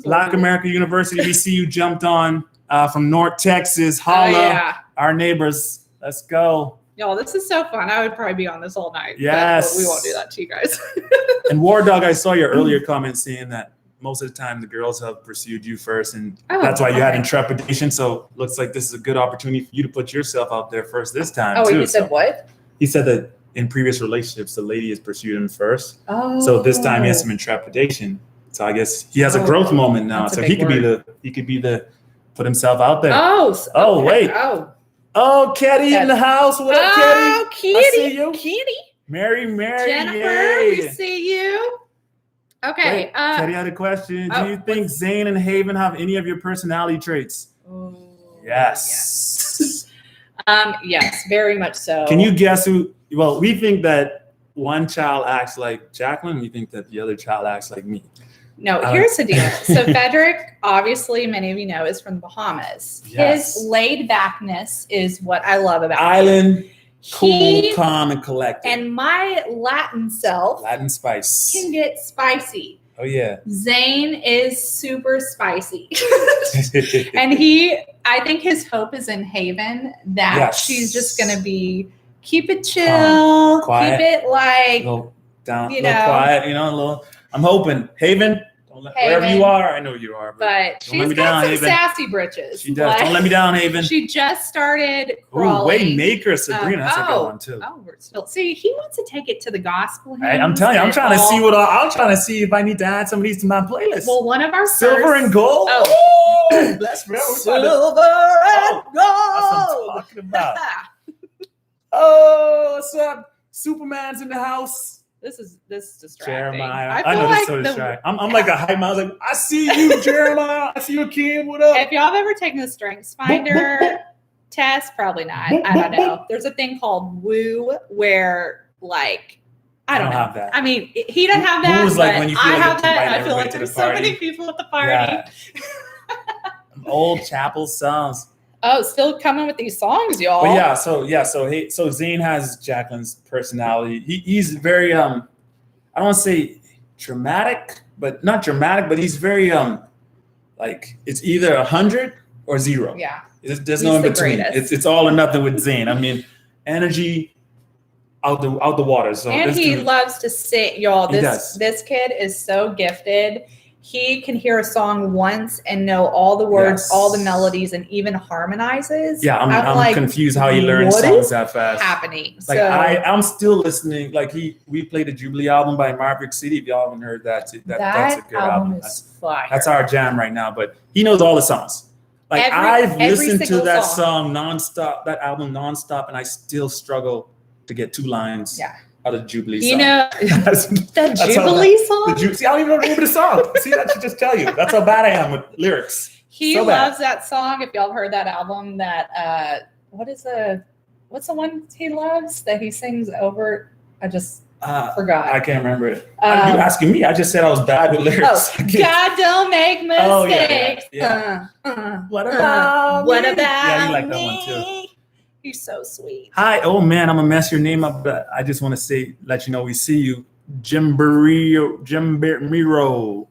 Speaker 2: Black America University, we see you jumped on from North Texas. Holla, our neighbors. Let's go.
Speaker 1: Y'all, this is so fun. I would probably be on this all night.
Speaker 2: Yes.
Speaker 1: But we won't do that to you guys.
Speaker 2: And War Dog, I saw your earlier comment saying that most of the time the girls have pursued you first, and that's why you had intrepidation. So looks like this is a good opportunity for you to put yourself out there first this time.
Speaker 1: He said what?
Speaker 2: He said that in previous relationships, the lady has pursued him first. So this time he has some intrepidation. So I guess he has a growth moment now. So he could be the put himself out there. Wait. Kitty in the house. What up, Kitty?
Speaker 1: Kitty.
Speaker 2: I see you.
Speaker 1: Kitty.
Speaker 2: Mary.
Speaker 1: Jennifer,
Speaker 2: Yay.
Speaker 1: we see you. Okay.
Speaker 2: Wait, Teddy had a question. Do you think Zane and Haven have any of your personality traits?
Speaker 1: Oh,
Speaker 2: yes.
Speaker 1: Yes, very much so.
Speaker 2: Can you guess who? Well, we think that one child acts like Jacqueline. We think that the other child acts like me.
Speaker 1: No, here's the deal. So Frederick, obviously, many of you know, is from the Bahamas.
Speaker 2: Yes.
Speaker 1: His laid backness is what I love about
Speaker 2: Island,
Speaker 1: him.
Speaker 2: cool, calm, and collected.
Speaker 1: And my Latin self
Speaker 2: Latin spice
Speaker 1: can get spicy.
Speaker 2: Oh yeah.
Speaker 1: Zane is super spicy. And I think his hope is in Haven that she's just going to be, keep it chill,
Speaker 2: quiet,
Speaker 1: keep it like,
Speaker 2: a little down, a little quiet, a little. I'm hoping Haven, wherever you are, I know you are,
Speaker 1: but she's got some sassy britches.
Speaker 2: She does. Don't let me down, Haven.
Speaker 1: She just started crawling.
Speaker 2: Waymaker, Sabrina, that's a good one too.
Speaker 1: Oh, we're still see. He wants to take it to the gospel.
Speaker 2: Hey, I'm telling you, I'm trying to see if I need to add some of these to my playlist.
Speaker 1: Well, one of our
Speaker 2: silver and gold.
Speaker 1: Oh,
Speaker 2: bless forever.
Speaker 1: Silver and gold.
Speaker 2: That's what I'm talking about. Oh, what's up? Superman's in the house.
Speaker 1: This is distracting.
Speaker 2: Jeremiah. I know this is so distracting. I'm like a hype man. I was like, I see you, Jeremiah. I see you, Kim. What up?
Speaker 1: If y'all have ever taken the Strengths Finder test, probably not. I don't know. There's a thing called Woo where, like, I don't know.
Speaker 2: Have that.
Speaker 1: I mean, he doesn't have that.
Speaker 2: Woo's like when you feel
Speaker 1: I
Speaker 2: like
Speaker 1: have that. I feel
Speaker 2: everybody
Speaker 1: like
Speaker 2: to
Speaker 1: there's
Speaker 2: the
Speaker 1: so
Speaker 2: party.
Speaker 1: many people at the party.
Speaker 2: Yeah. Old chapel songs.
Speaker 1: Oh, still coming with these songs, y'all.
Speaker 2: But so Zane has Jacqueline's personality. He's very I don't want to say dramatic, but not dramatic, but he's very like it's either 100 or 0.
Speaker 1: Yeah.
Speaker 2: There's no in between. It's all or nothing with Zane. I mean, energy out the water. So
Speaker 1: and he loves to sing, y'all. This kid is so gifted. He can hear a song once and know all the words, all the melodies, and even harmonizes.
Speaker 2: Yeah, I'm confused how he learns songs that fast.
Speaker 1: Happening.
Speaker 2: Like I'm still listening. Like we played the Jubilee album by Maverick City. If y'all haven't heard that, that's a good album.
Speaker 1: Is fire.
Speaker 2: That's our jam right now. But he knows all the songs. Like I've listened to that song nonstop, that album nonstop, and I still struggle to get 2 lines.
Speaker 1: Yeah.
Speaker 2: Out of Jubilee song.
Speaker 1: You know, the Jubilee song?
Speaker 2: See, I don't even know the name of the song. See, that should just tell you. That's how bad I am with lyrics.
Speaker 1: He loves that song. If y'all heard that album, that what's the one he loves that he sings over? I just forgot.
Speaker 2: I can't remember it. You asking me? I just said I was bad with lyrics.
Speaker 1: God don't make mistakes.
Speaker 2: Oh, yeah. What about
Speaker 1: me?
Speaker 2: Yeah, you like that one too.
Speaker 1: You're so sweet.
Speaker 2: Hi. Oh man, I'm gonna mess your name up, but I just want to let you know we see you. Jimbiro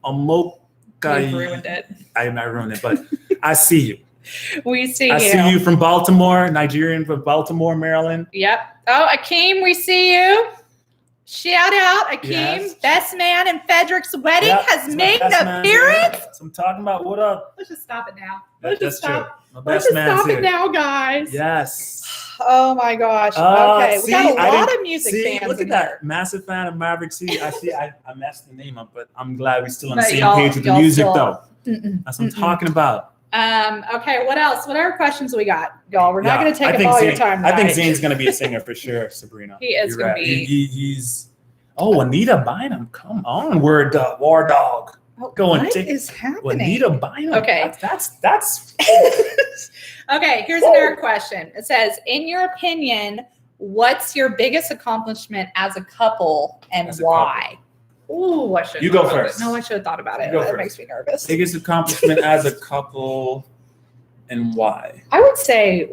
Speaker 2: Amoka.
Speaker 1: You ruined it.
Speaker 2: I ruined it, but I see you.
Speaker 1: We see you.
Speaker 2: I see you from Baltimore, Nigerian from Baltimore, Maryland.
Speaker 1: Yep. Oh, Akeem, we see you. Shout out, Akeem. Yes. Best man in Frederick's wedding has made an appearance.
Speaker 2: So I'm talking about what up.
Speaker 1: Let's just stop it now.
Speaker 2: Let's just stop.
Speaker 1: Let's just stop it now, guys.
Speaker 2: Yes.
Speaker 1: Oh my gosh. Okay. We got a lot of music fans.
Speaker 2: Look at that. Massive fan of Maverick City. I messed the name up, but I'm glad we're still on the same page with the music though. That's what I'm talking about.
Speaker 1: Okay, what else? What other questions we got, y'all? We're not going to take up all your time tonight.
Speaker 2: I think Zane's going to be a singer for sure, Sabrina.
Speaker 1: He is going to be.
Speaker 2: He's. Oh, Anita Bynum. Come on, War Dog.
Speaker 1: What is happening?
Speaker 2: Anita Bynum.
Speaker 1: Okay.
Speaker 2: That's.
Speaker 1: Okay, here's another question. It says, in your opinion, what's your biggest accomplishment as a couple and why? Ooh, I should.
Speaker 2: You go first.
Speaker 1: No, I should have thought about it. That makes me nervous.
Speaker 2: Biggest accomplishment as a couple and why?
Speaker 1: I would say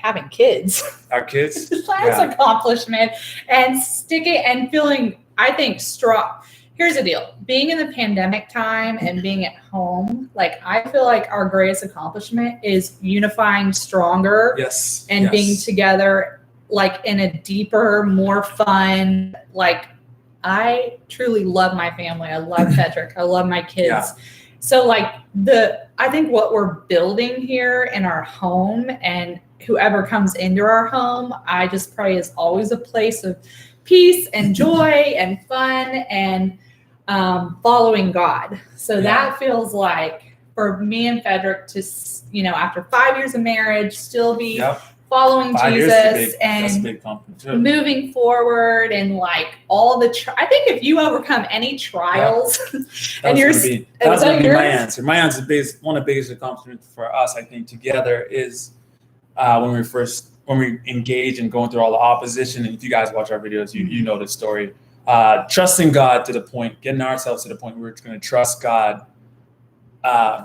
Speaker 1: having kids.
Speaker 2: Our kids?
Speaker 1: That's an accomplishment. And sticking and feeling, I think, strong. Here's the deal. Being in the pandemic time and being at home, like I feel like our greatest accomplishment is unifying stronger.
Speaker 2: Yes.
Speaker 1: And being together like in a deeper, more fun, like I truly love my family. I love Frederick. I love my kids. Yeah. So like I think what we're building here in our home and whoever comes into our home, I just pray is always a place of peace and joy and fun and following God. So that feels like for me and Frederick to, after 5 years of marriage, still be following
Speaker 2: 5 years
Speaker 1: Jesus
Speaker 2: that's a
Speaker 1: and
Speaker 2: big compliment.
Speaker 1: moving forward, and like all the I think if you overcome any trials and you're
Speaker 2: that's gonna be my answer. My answer is one of the biggest accomplishments for us, I think, together is when we engage and going through all the opposition. And if you guys watch our videos, you know the story. Trusting God to the point, getting ourselves to the point where we're going to trust God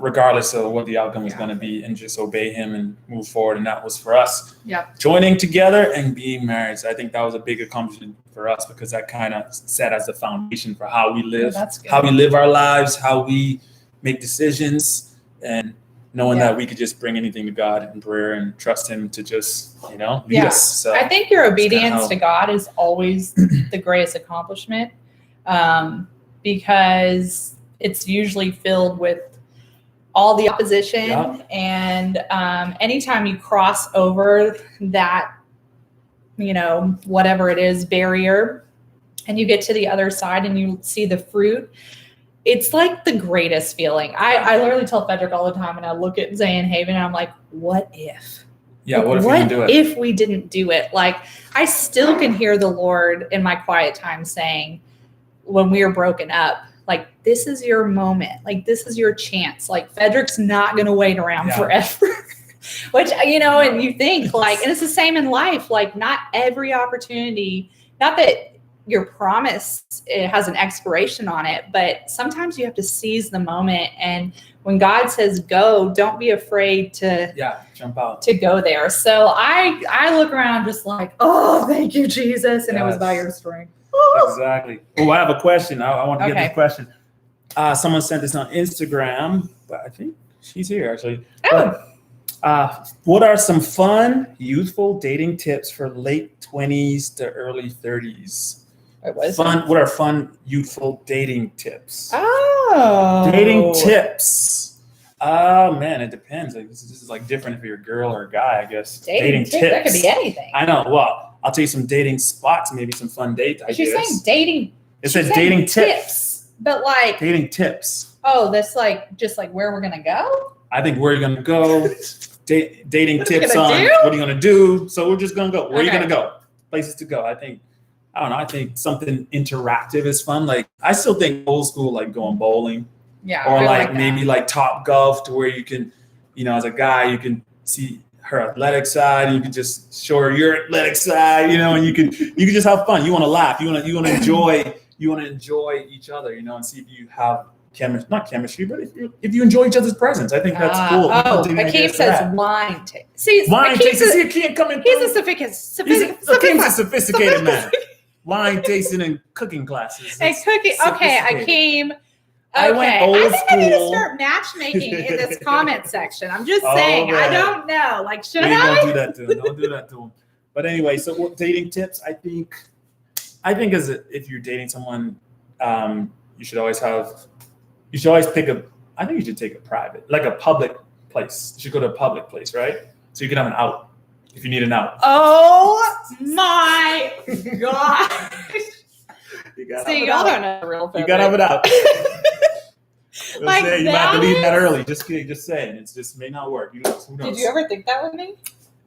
Speaker 2: regardless of what the outcome was going to be, and just obey him and move forward. And that was for us. Joining together and being married. So I think that was a big accomplishment for us, because that kind of set as the foundation for how we live, how we live our lives, how we make decisions, and knowing that we could just bring anything to God in prayer and trust him to just, lead us. So
Speaker 1: I think your obedience to God is always the greatest accomplishment, because it's usually filled with all the opposition. And anytime you cross over that, whatever it is, barrier, and you get to the other side and you see the fruit, it's like the greatest feeling. I literally tell Frederick all the time, and I look at Zay and Haven and I'm like, what if?
Speaker 2: What if we didn't do it?
Speaker 1: If we didn't do it? Like, I still can hear the Lord in my quiet time saying, when we were broken up, like, this is your moment. Like, this is your chance. Like, Frederick's not going to wait around forever. Which, and you think, like, and it's the same in life. Like, not every opportunity, not that your promise, it has an expiration on it, but sometimes you have to seize the moment. And when God says go, don't be afraid to
Speaker 2: jump out,
Speaker 1: to go there. So I look around just like, oh, thank you, Jesus. And it was by your strength.
Speaker 2: Exactly. Oh, I have a question. I want to get this question. Someone sent this on Instagram, but I think she's here actually. What are some fun, youthful dating tips for late 20s to early 30s? What are fun, youthful dating tips? Dating tips. Man, it depends. Like, this is like different if you're a girl or a guy, I guess. Dating tips. That could be anything. I know. Well, I'll tell you some dating spots, maybe some fun date ideas.
Speaker 1: She's saying dating.
Speaker 2: It says dating tips.
Speaker 1: But like
Speaker 2: dating tips.
Speaker 1: Oh, that's like just like where we're gonna go?
Speaker 2: I think where you're gonna go. Dating tips on what are you gonna do? So we're just gonna go. Where are you gonna go? Places to go. I don't know. I think something interactive is fun. Like, I still think old school, like going bowling.
Speaker 1: Yeah.
Speaker 2: Or like maybe like Top Golf, to where you can, as a guy, you can see her athletic side, and you can just show her your athletic side, and you can just have fun. You want to laugh. You want to enjoy each other, and see if you have not chemistry, but if you enjoy each other's presence. I think that's cool.
Speaker 1: Akeem says wine taste. See,
Speaker 2: wine taste. See, Akeem coming.
Speaker 1: He's a
Speaker 2: sophisticated man. Wine tasting and cooking classes.
Speaker 1: And cooking. Okay, Akeem.
Speaker 2: I went old school.
Speaker 1: I need to start matchmaking in this comment section. I'm just saying. I don't know. Like, should I?
Speaker 2: Don't do that to him. Don't do that to him. But anyway, so what dating tips? I think as if you're dating someone, you should always pick I think you should take a private, like a public place. You should go to a public place, right? So you can have an out if you need an out.
Speaker 1: Oh my gosh. Y'all don't know the real thing.
Speaker 2: You gotta have it out. Like, you might have to leave that early. Just kidding. Just saying. It just may not work. Who knows?
Speaker 1: Did you ever think that with me?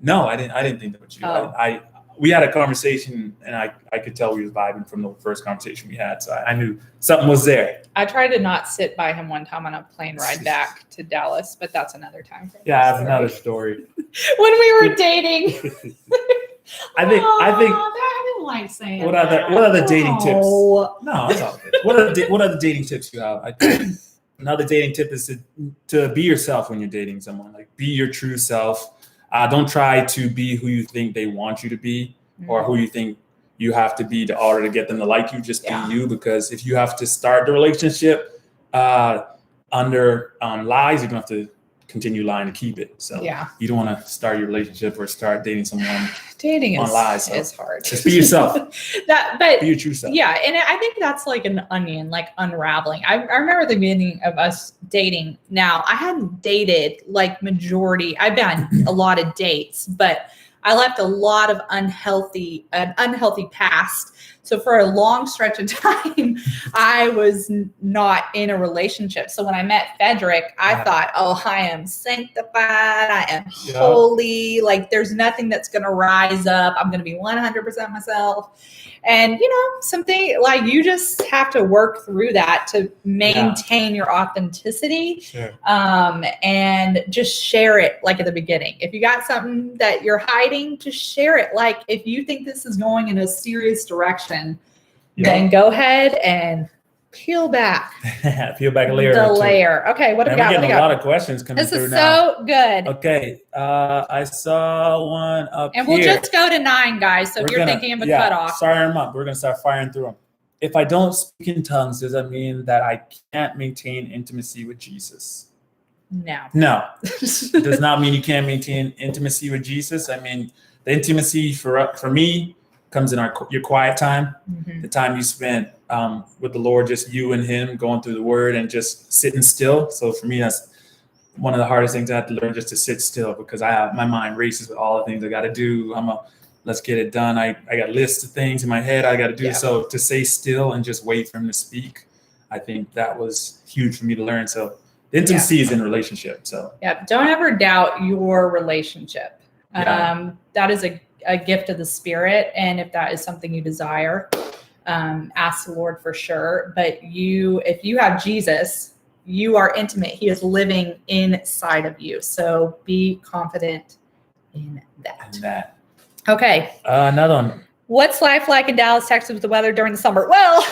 Speaker 2: No, I didn't think that with you. We had a conversation, and I could tell we was vibing from the first conversation we had. So I knew something was there.
Speaker 1: I tried to not sit by him one time on a plane ride back to Dallas, but that's another time.
Speaker 2: Yeah, I have another story.
Speaker 1: When we were dating.
Speaker 2: I think.
Speaker 1: I didn't like saying
Speaker 2: what other dating tips? No, it's all good. What other dating tips you have? I think another dating tip is to be yourself when you're dating someone. Like, be your true self. Don't try to be who you think they want you to be, or who you think you have to be in order to get them to like you. Just be you, because if you have to start the relationship under lies, you're going to have to continue lying to keep it. So you don't want to start your relationship or start dating someone
Speaker 1: dating
Speaker 2: on lies.
Speaker 1: Is hard.
Speaker 2: Just be yourself.
Speaker 1: But
Speaker 2: be your true self.
Speaker 1: Yeah, and I think that's like an onion, like unraveling. I remember the beginning of us dating. Now, I hadn't dated like majority. I've been on a lot of dates, but I left a lot of unhealthy past. So for a long stretch of time, I was not in a relationship. So when I met Frederick, I thought, oh, I am sanctified. I am holy. Like there's nothing that's going to rise up. I'm going to be 100% myself. And, something like you just have to work through that to maintain your authenticity.
Speaker 2: Sure.
Speaker 1: And just share it like at the beginning. If you got something that you're hiding, just share it. Like if you think this is going in a serious direction, then go ahead and peel back.
Speaker 2: Peel back a layer.
Speaker 1: The layer. Okay, what do we got?
Speaker 2: We're getting a lot of questions coming through now.
Speaker 1: This is so good.
Speaker 2: Okay, I saw one up here.
Speaker 1: And we'll just go to 9, guys. So if you're thinking of a cutoff.
Speaker 2: Fire them up. We're going to start firing through them. If I don't speak in tongues, does that mean that I can't maintain intimacy with Jesus? No. It does not mean you can't maintain intimacy with Jesus. I mean, the intimacy for me comes in your quiet time, the time you spent with the Lord, just you and him going through the word and just sitting still. So for me, that's one of the hardest things I have to learn, just to sit still, because my mind races with all the things I got to do. Let's get it done. I got lists of things in my head I got to do. So to stay still and just wait for him to speak, I think that was huge for me to learn. So the intimacy is in a relationship. So
Speaker 1: don't ever doubt your relationship. That is a gift of the Spirit. And if that is something you desire, ask the Lord for sure. But if you have Jesus, you are intimate. He is living inside of you. So be confident in that. Okay.
Speaker 2: Another one.
Speaker 1: What's life like in Dallas, Texas with the weather during the summer? Well,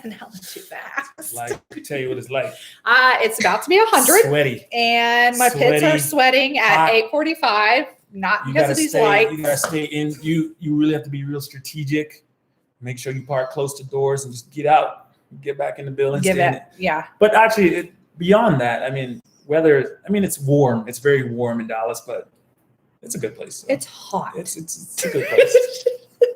Speaker 1: not too fast.
Speaker 2: Like, let me tell you what it's like.
Speaker 1: It's about to be 100.
Speaker 2: Sweaty.
Speaker 1: And my pits are sweating at 8:45. Not because of these lights.
Speaker 2: You gotta stay in. You really have to be real strategic. Make sure you park close to doors and just get out, get back in the building. But actually, beyond that, I mean, it's warm. It's very warm in Dallas, but it's a good place. So.
Speaker 1: It's hot.
Speaker 2: It's a good place.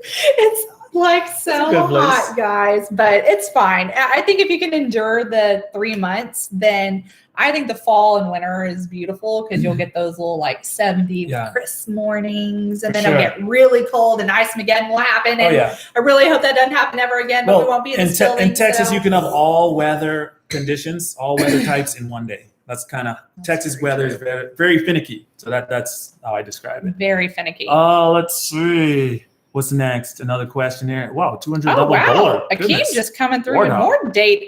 Speaker 1: It's like so hot, guys, but it's fine. I think if you can endure the 3 months, then I think the fall and winter is beautiful, because you'll get those little like 70 crisp mornings, and then it'll get really cold and Ice-Mageddon will happen. And I really hope that doesn't happen ever again, but we won't be in this building.
Speaker 2: In Texas, you can have all weather conditions, all weather types in one day. That's kind of Texas weather is very, very finicky. So that's how I describe it.
Speaker 1: Very finicky.
Speaker 2: Let's see. What's next? Another question here. Wow, 200 double board.
Speaker 1: Akeem just coming through with more date.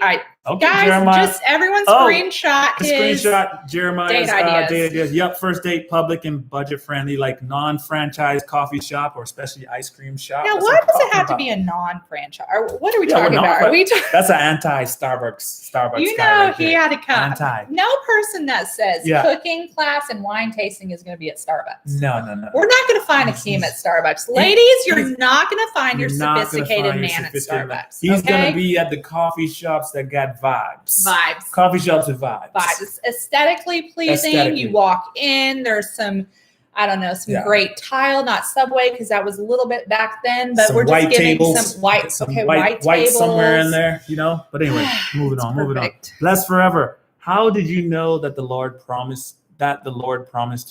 Speaker 1: Guys,
Speaker 2: Jeremiah.
Speaker 1: Just everyone screenshot his
Speaker 2: Jeremiah's
Speaker 1: date ideas.
Speaker 2: Yep, first date, public and budget friendly, like non-franchise coffee shop or especially ice cream shop.
Speaker 1: Now, why does it have to be a non-franchise? Or what are we talking about?
Speaker 2: That's an anti-Starbucks.
Speaker 1: He had to come. No person that says cooking class and wine tasting is going to be at Starbucks.
Speaker 2: No.
Speaker 1: We're not going to find Akeem at Starbucks. Ladies, you're not going to find your sophisticated man at Starbucks.
Speaker 2: He's going to be at the coffee shops that got vibes. Coffee shops with vibes.
Speaker 1: It's aesthetically pleasing. You walk in, there's some great tile, not Subway, because that was a little bit back then, but we're just giving tables, some white tables
Speaker 2: somewhere in there, But anyway, moving on. Blessed forever. How did you know that the Lord promised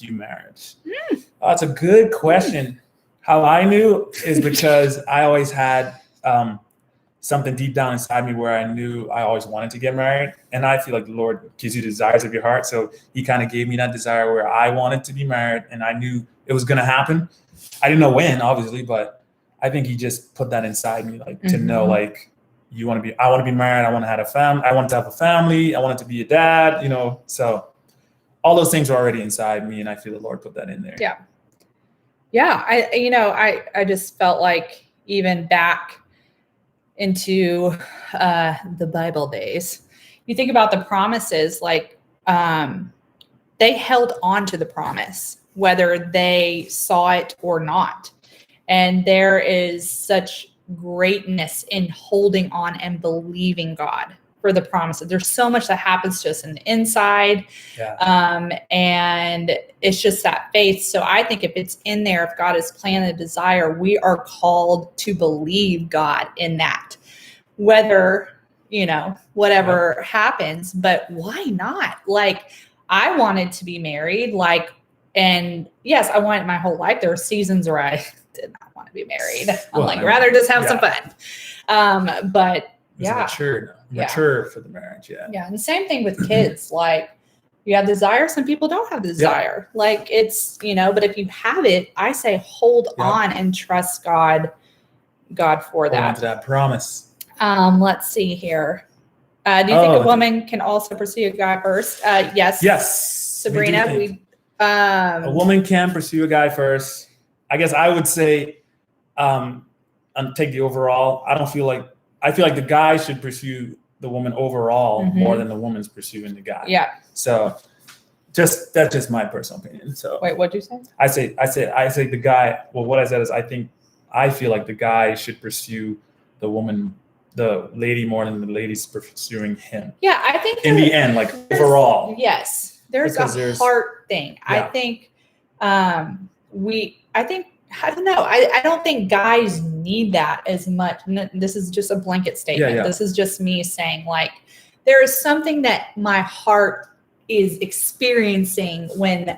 Speaker 2: you marriage? That's a good question. How I knew is because I always had something deep down inside me where I knew I always wanted to get married. And I feel like the Lord gives you the desires of your heart. So he kind of gave me that desire where I wanted to be married, and I knew it was going to happen. I didn't know when, obviously, but I think he just put that inside me, like to know, like, I want to be married. I want to have a family. I want to have a family. I wanted to be a dad, so all those things are already inside me. And I feel the Lord put that in there.
Speaker 1: Yeah. I just felt like even back into the Bible days, you think about the promises, like they held on to the promise, whether they saw it or not. And there is such greatness in holding on and believing God for the promises. There's so much that happens to us in the inside. And it's just that faith. So I think if it's in there, if God has planted a desire, we are called to believe God in that, whether, whatever happens, but why not? Like, I wanted to be married. Like, And yes, I wanted my whole life. There were seasons where I did not want to be married. I'm rather just have some fun. But
Speaker 2: mature for the marriage. Yeah.
Speaker 1: Yeah. And same thing with kids. Like, you have desire. Some people don't have desire. Like, it's, but if you have it, I say hold on and trust God for
Speaker 2: hold
Speaker 1: that.
Speaker 2: on to that promise.
Speaker 1: Let's see here. Do you think a woman can also pursue a guy first? Yes.
Speaker 2: Yes.
Speaker 1: Sabrina,
Speaker 2: a woman can pursue a guy first. I guess I would say, take the overall. I feel like the guy should pursue the woman overall more than the woman's pursuing the guy.
Speaker 1: Yeah.
Speaker 2: So that's just my personal opinion. So
Speaker 1: wait, what'd you say?
Speaker 2: I say the guy. Well, what I said is I feel like the guy should pursue the woman, the lady, more than the lady's pursuing him.
Speaker 1: Yeah, I think
Speaker 2: in the end, like overall.
Speaker 1: Yes. There's a heart thing. Yeah. I don't know. I don't think guys need that as much. This is just a blanket statement. This is just me saying, like, there is something that my heart is experiencing when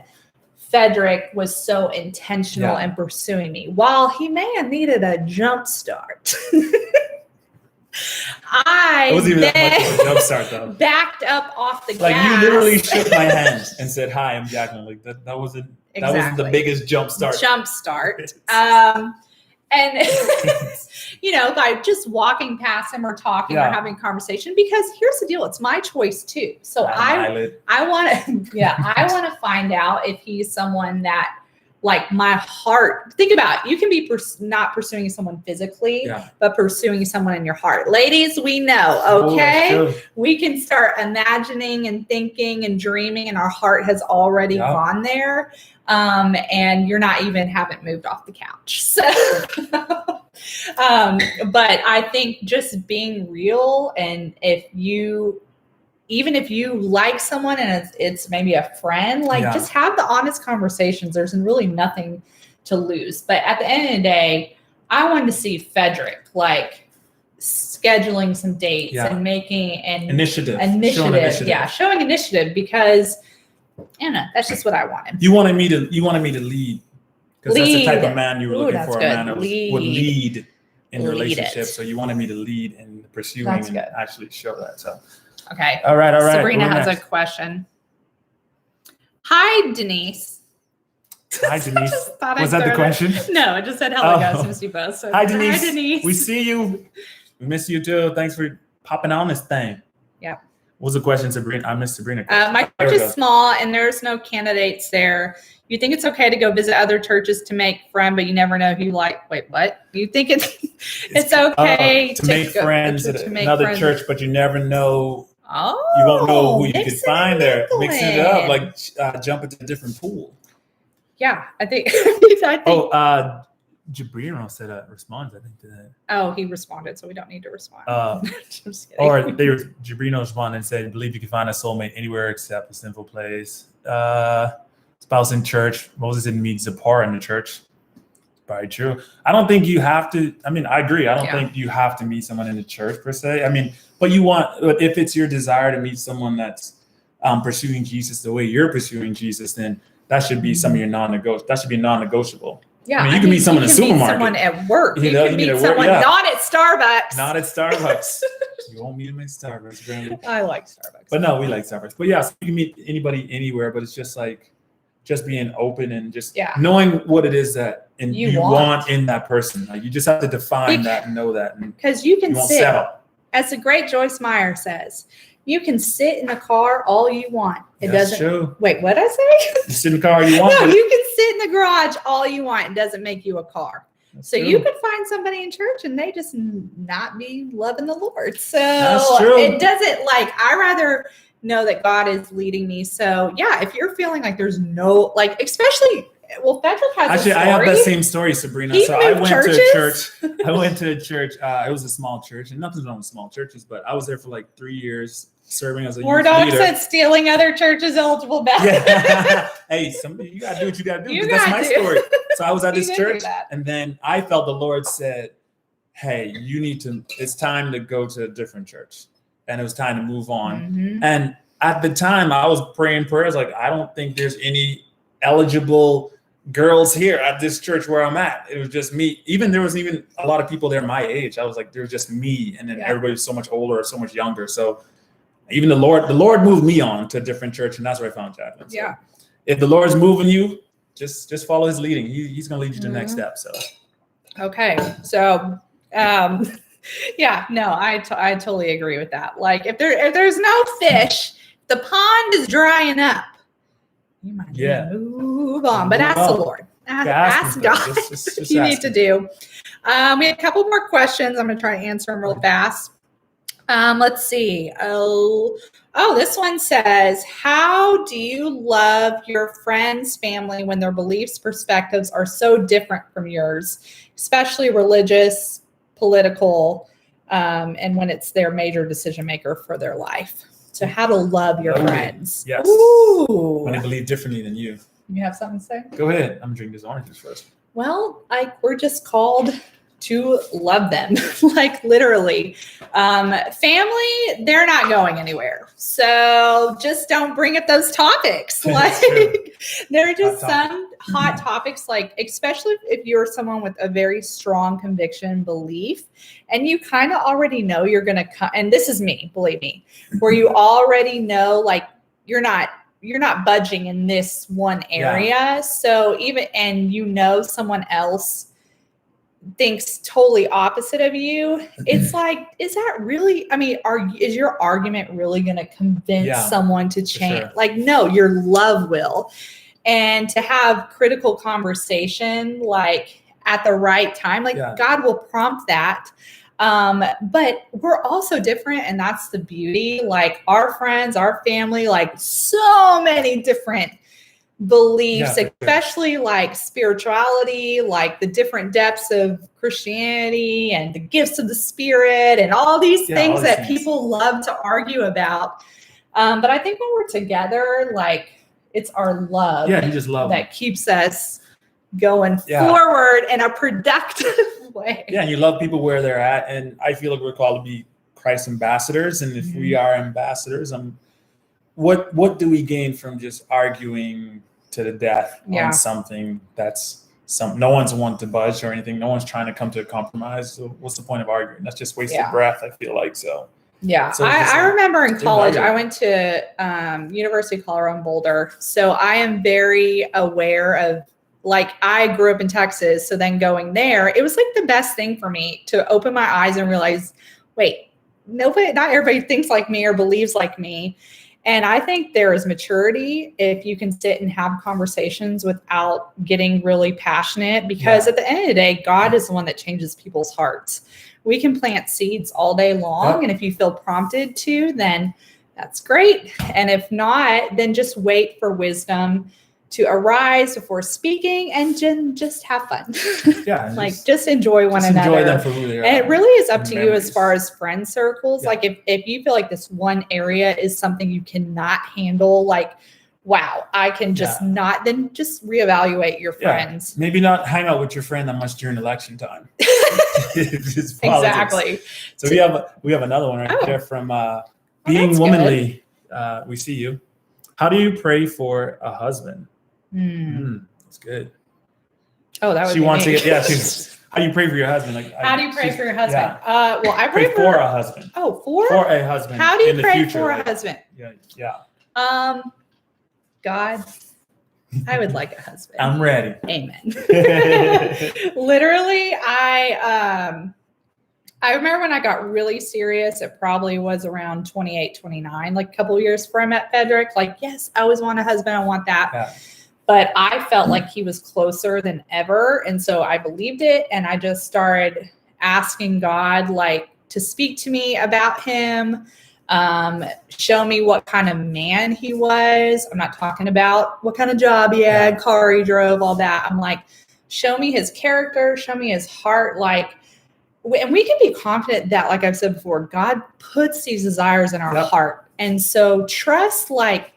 Speaker 1: Frederick was so intentional in pursuing me. While he may have needed a jump start. I
Speaker 2: wasn't even that much of a jump start, though.
Speaker 1: Backed up off the gas.
Speaker 2: Like, you literally shook my hand and said, "Hi, I'm Jacqueline." Like that wasn't the biggest jump start. And by just walking past him or talking or having a conversation, because here's the deal, it's my choice too. So I want to find out if he's someone that, like, my heart, think about it. You can be not pursuing someone physically, but pursuing someone in your heart. Ladies, we know, okay? We can start imagining and thinking and dreaming, and our heart has already gone there. And you're not even haven't moved off the couch. So, but I think just being real, and even if you like someone and it's maybe a friend, like, just have the honest conversations. There's really nothing to lose. But at the end of the day, I wanted to see Frederick, like, scheduling some dates and making an initiative. Showing initiative, because that's just what I wanted. You wanted me to lead, because that's the type of man you were looking for. A man that would lead in the relationship. So you wanted me to lead in pursuing and actually show that. So.
Speaker 1: Okay.
Speaker 2: All right.
Speaker 1: Sabrina has a question. Hi, Denise.
Speaker 2: Hi, Denise. Was that the question?
Speaker 1: No, I just said hello, guys. Miss you both. So,
Speaker 2: hi, Denise. We see you. We miss you too. Thanks for popping on this thing.
Speaker 1: Yeah.
Speaker 2: What was the question, Sabrina? I missed Sabrina.
Speaker 1: My church is small, and there's no candidates there. You think it's okay to go visit other churches to make friends, but you never know who you like. Wait, what? You think it's okay
Speaker 2: to make friends at another church, but you never know.
Speaker 1: Oh,
Speaker 2: you won't know who you could find there. Mixing it up, like jump into a different pool.
Speaker 1: Yeah, I think.
Speaker 2: Jabrino said responds, I think, to that.
Speaker 1: Oh, he responded, so we don't need to respond.
Speaker 2: Just kidding. Or Jabrino responded and said, "Believe you can find a soulmate anywhere except a sinful place." Spouse in church. Moses didn't meet Zipporah in the church. Probably true. I don't think you have to. I mean, I agree. I don't think you have to meet someone in the church per se. I mean, but if it's your desire to meet someone that's pursuing Jesus the way you're pursuing Jesus, then that should be some of your non-negotiable. That should be non-negotiable.
Speaker 1: Yeah,
Speaker 2: I mean, you can meet someone in the supermarket.
Speaker 1: Someone at work. You can meet someone not at Starbucks.
Speaker 2: Not at Starbucks. You won't meet them at Starbucks, Brandon.
Speaker 1: I like Starbucks.
Speaker 2: But no, we like Starbucks. But yeah, so you can meet anybody anywhere, but it's just being open and just knowing what it is that you want in that person. Like, you just have to define that and know that.
Speaker 1: Because you can sit, as the great Joyce Meyer says, you can sit in the car all you want. It doesn't. True. Wait, what did I say?
Speaker 2: You sit in the car all you want.
Speaker 1: No, you can sit in the garage all you want. It doesn't make you a car. That's true. You could find somebody in church and they just not be loving the Lord. So it doesn't, I rather know that God is leading me. So yeah, if you're feeling like there's no, especially, Frederick has
Speaker 2: actually, I have that same story, Sabrina. I went to a church. It was a small church, and nothing's wrong with small churches, but I was there for 3 years serving as a youth leader.
Speaker 1: Said stealing other churches eligible back.
Speaker 2: Yeah. Hey, you gotta do what you gotta do. That's my story. So I was at this church, and then I felt the Lord said, "Hey, it's time to go to a different church," and it was time to move on. Mm-hmm. And at the time, I was praying prayers I don't think there's any eligible girls here at this church where I'm at. It was just me. There wasn't even a lot of people there my age. I was like, there was just me, and then everybody was so much older, so much younger. So even the Lord moved me on to a different church, and that's where I found Jacqueline. So if the Lord's moving you, just follow his leading. He's going to lead you to the next step. So
Speaker 1: okay, so I totally agree with that. Like if there's no fish, the pond is drying up. You might need to move on, but ask the Lord. Ask God. Just you need to do. We have a couple more questions. I'm going to try to answer them real fast. Let's see. This one says, how do you love your friends' family when their beliefs, perspectives are so different from yours, especially religious, political, and when it's their major decision maker for their life? So how to love your friends.
Speaker 2: Yes.
Speaker 1: Ooh.
Speaker 2: When they believe differently than you.
Speaker 1: You have something to say?
Speaker 2: Go ahead. I'm going to drink this orange juice first.
Speaker 1: Well, we're just called to love them, like literally. Family, they're not going anywhere. So just don't bring up those topics. Like there are just some hot topics, like especially if you're someone with a very strong conviction belief and you kind of already know you're going to come. And this is me, believe me, where you already know, like you're not budging in this one area. Yeah. So and someone else thinks totally opposite of you, it's like, is that really, is your argument really going to convince someone to change? Sure. Like, no, your love will. And to have critical conversation, like at the right time, like God will prompt that. But we're also different, and that's the beauty. Like our friends, our family, like so many different beliefs, especially like spirituality, like the different depths of Christianity and the gifts of the Spirit and all these things that people love to argue about. But I think when we're together, like it's our love
Speaker 2: you just love
Speaker 1: that keeps us going forward in a productive way.
Speaker 2: Yeah, and you love people where they're at. And I feel like we're called to be Christ ambassadors. And if we are ambassadors, what do we gain from just arguing to the death on something that's no one's wanting to budge or anything? No one's trying to come to a compromise. So what's the point of arguing? That's just wasted breath, I feel like. So
Speaker 1: I remember in college, I went to University of Colorado in Boulder. So I am very aware of, like, I grew up in Texas. So then going there, it was like the best thing for me to open my eyes and realize, wait, not everybody thinks like me or believes like me. And I think there is maturity if you can sit and have conversations without getting really passionate, because at the end of the day, God is the one that changes people's hearts. We can plant seeds all day long. And if you feel prompted to, then that's great. And if not, then just wait for wisdom to arise before speaking and just have fun. Just enjoy one another. Enjoy them for who they are. And it really is up to you as far as friend circles. Like if you feel like this one area is something you cannot handle, like, wow, I can just not, then just reevaluate your friends.
Speaker 2: Maybe not hang out with your friend that much during election time.
Speaker 1: Exactly.
Speaker 2: So we have another one right there from Being Womanly. We see you. How do you pray for a husband? That's good.
Speaker 1: Oh, that would
Speaker 2: she
Speaker 1: be
Speaker 2: wants
Speaker 1: me.
Speaker 2: to get how do you pray for your husband? Like,
Speaker 1: how do you pray for your husband? Well, I pray
Speaker 2: for a husband.
Speaker 1: Oh, for
Speaker 2: a husband.
Speaker 1: How do you
Speaker 2: in
Speaker 1: pray
Speaker 2: the future,
Speaker 1: for a husband? God, I would like a husband.
Speaker 2: I'm ready.
Speaker 1: Amen. Literally, I remember when I got really serious, it probably was around 28, 29, like a couple of years before I met Frederick. Like, yes, I always want a husband. I want that. Yeah. But I felt like he was closer than ever. And so I believed it. And I just started asking God, like, to speak to me about him, show me what kind of man he was. I'm not talking about what kind of job he had, car he drove, all that. I'm like, show me his character, show me his heart. Like, and we can be confident that, like I've said before, God puts these desires in our heart. And so trust that,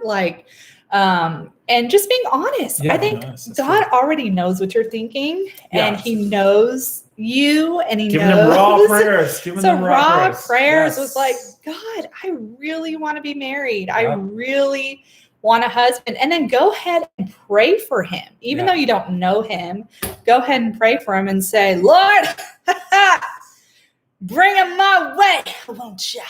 Speaker 1: like, and just being honest. I think God already knows what you're thinking, and he knows you, and he knows.
Speaker 2: Giving them raw prayers. Raw
Speaker 1: prayers was like, God, I really want to be married. I really want a husband, and then go ahead and pray for him. Even though you don't know him, go ahead and pray for him and say, Lord, bring him my way. Won't you?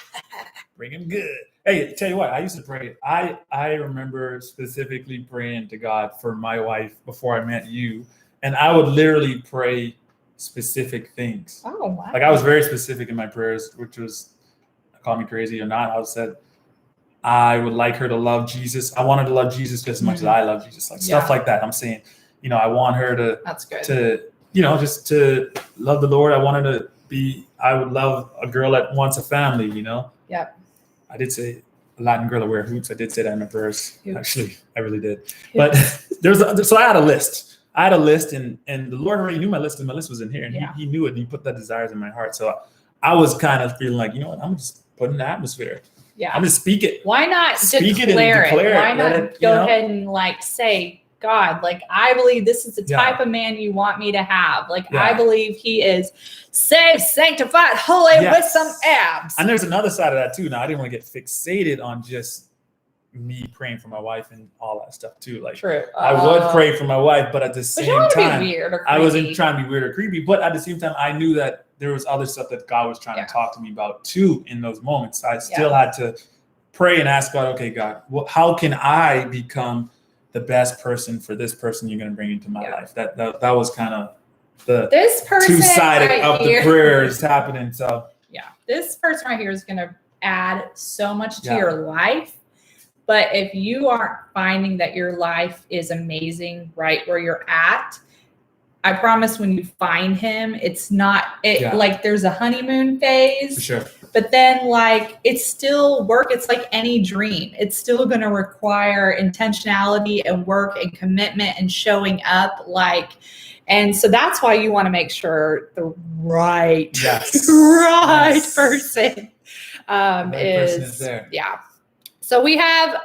Speaker 2: Bring him good. Hey, tell you what, I used to pray. I remember specifically praying to God for my wife before I met you. And I would literally pray specific things.
Speaker 1: Oh, wow.
Speaker 2: Like I was very specific in my prayers, which was, call me crazy or not, I said, I would like her to love Jesus. I want her to love Jesus just as much as I love Jesus. Like stuff like that. I'm saying, I want her to,
Speaker 1: that's good.
Speaker 2: Just to love the Lord. I want her to I would love a girl that wants a family,
Speaker 1: Yep.
Speaker 2: I did say a Latin girl that wear hoops. I did say that in my prayers.
Speaker 1: Hoops.
Speaker 2: Actually, I really did. But so I had a list. And the Lord already knew my list, and my list was in here, and he knew it, and he put that desires in my heart. So I was kind of feeling like, I'm just putting the atmosphere.
Speaker 1: Yeah.
Speaker 2: I'm just speak it.
Speaker 1: Why not
Speaker 2: speak
Speaker 1: declare
Speaker 2: it?
Speaker 1: Why not go ahead and say, God, like, I believe this is the type of man you want me to have. Like, I believe he is saved, sanctified, holy with some abs.
Speaker 2: And there's another side of that too. Now, I didn't want to get fixated on just me praying for my wife and all that stuff too. Like,
Speaker 1: true.
Speaker 2: I would pray for my wife, but at the same time, I wasn't trying to be weird or creepy. But at the same time, I knew that there was other stuff that God was trying to talk to me about too in those moments. I still had to pray and ask God, okay, God, how can I become the best person for this person you're going to bring into my life? That was kind of the two-sided of the prayers happening. So
Speaker 1: this person right here is going to add so much to your life. But if you aren't finding that your life is amazing right where you're at, I promise when you find him, it's not like there's a honeymoon phase.
Speaker 2: For sure.
Speaker 1: But then like it's still work. It's like any dream. It's still going to require intentionality and work and commitment and showing up and so that's why you want to make sure the right person is
Speaker 2: there.
Speaker 1: Yeah. So we have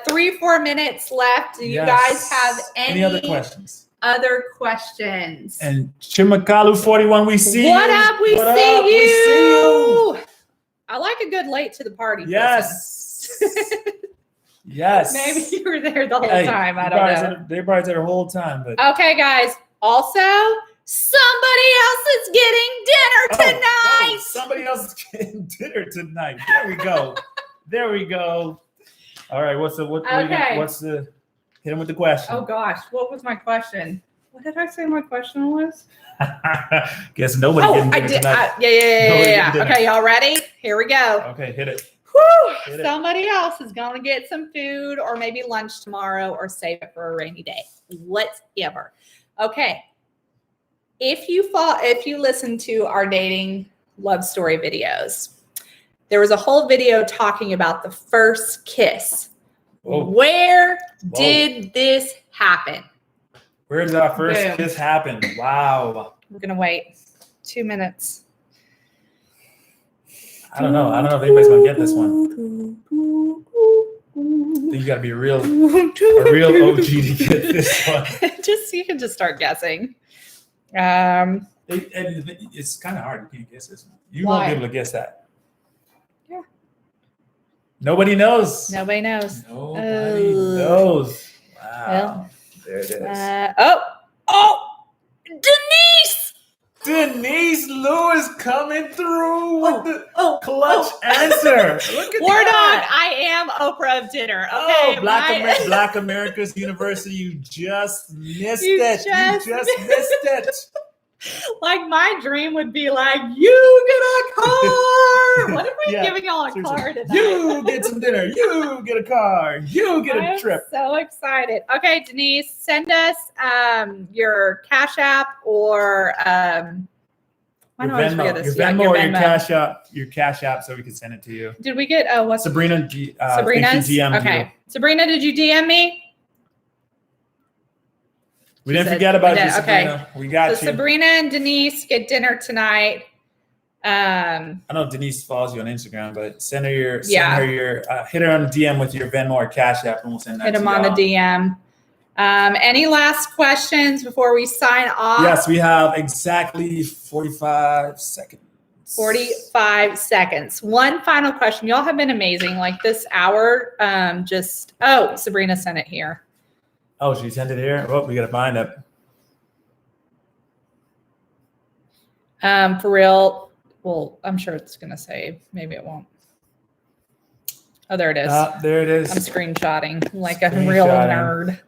Speaker 1: 3-4 minutes left. Do you guys have any
Speaker 2: other questions? And Chimakalu 41, we see you.
Speaker 1: What up? We see you. I like a good late to the party.
Speaker 2: Yes. Yes.
Speaker 1: Maybe you were there the whole time. I don't know.
Speaker 2: They probably there the whole time. But
Speaker 1: okay, guys. Also, somebody else is getting dinner tonight.
Speaker 2: Somebody else is getting dinner tonight. There we go. All right. Hit him with the question.
Speaker 1: Oh gosh, what was my question? What did I say my question was?
Speaker 2: Guess nobody getting dinner tonight.
Speaker 1: Yeah. Okay, y'all ready? Here we go.
Speaker 2: Okay, hit it.
Speaker 1: Whew, somebody else is going to get some food or maybe lunch tomorrow or save it for a rainy day. Whatever. Okay. If you listen to our dating love story videos, there was a whole video talking about the first kiss. Whoa. Where did this happen?
Speaker 2: Where did our first kiss happen? Wow.
Speaker 1: We're going to wait 2 minutes.
Speaker 2: I don't know if anybody's going to get this one. I think you got to be a real OG to get this one.
Speaker 1: You can just start guessing.
Speaker 2: It's kind of hard. You can't guess this one. You won't be able to guess that.
Speaker 1: Yeah.
Speaker 2: Nobody knows.
Speaker 1: Nobody knows.
Speaker 2: Wow. Well, there it is. Denise Lewis coming through with the clutch answer. Look at
Speaker 1: Word
Speaker 2: that.
Speaker 1: on. I am Oprah of dinner. Okay.
Speaker 2: Black America's University. You just missed it. You just missed it.
Speaker 1: Like my dream would be like, you get a car. What if we're giving y'all a car tonight?
Speaker 2: You get some dinner. You get a car. You get a trip.
Speaker 1: So excited. Okay, Denise, send us your Cash App or
Speaker 2: your Venmo or your Cash App so we can send it to you.
Speaker 1: Did we get what's
Speaker 2: Sabrina's?
Speaker 1: Okay. You. Sabrina, did you DM me?
Speaker 2: We didn't forget about you, Sabrina. Okay. We got you.
Speaker 1: Sabrina and Denise get dinner tonight.
Speaker 2: I know Denise follows you on Instagram, but hit her on the DM with your Venmo or Cash App, and we'll send that.
Speaker 1: Hit them on the DM. Any last questions before we sign off?
Speaker 2: Yes, we have exactly 45 seconds.
Speaker 1: 45 seconds. One final question. Y'all have been amazing. Like this hour, Sabrina sent it here.
Speaker 2: Oh, she sent it here? Oh, we got to find it.
Speaker 1: For real. Well, I'm sure it's going to save. Maybe it won't. Oh, there it is.
Speaker 2: There it is.
Speaker 1: I'm screenshotting like a real nerd.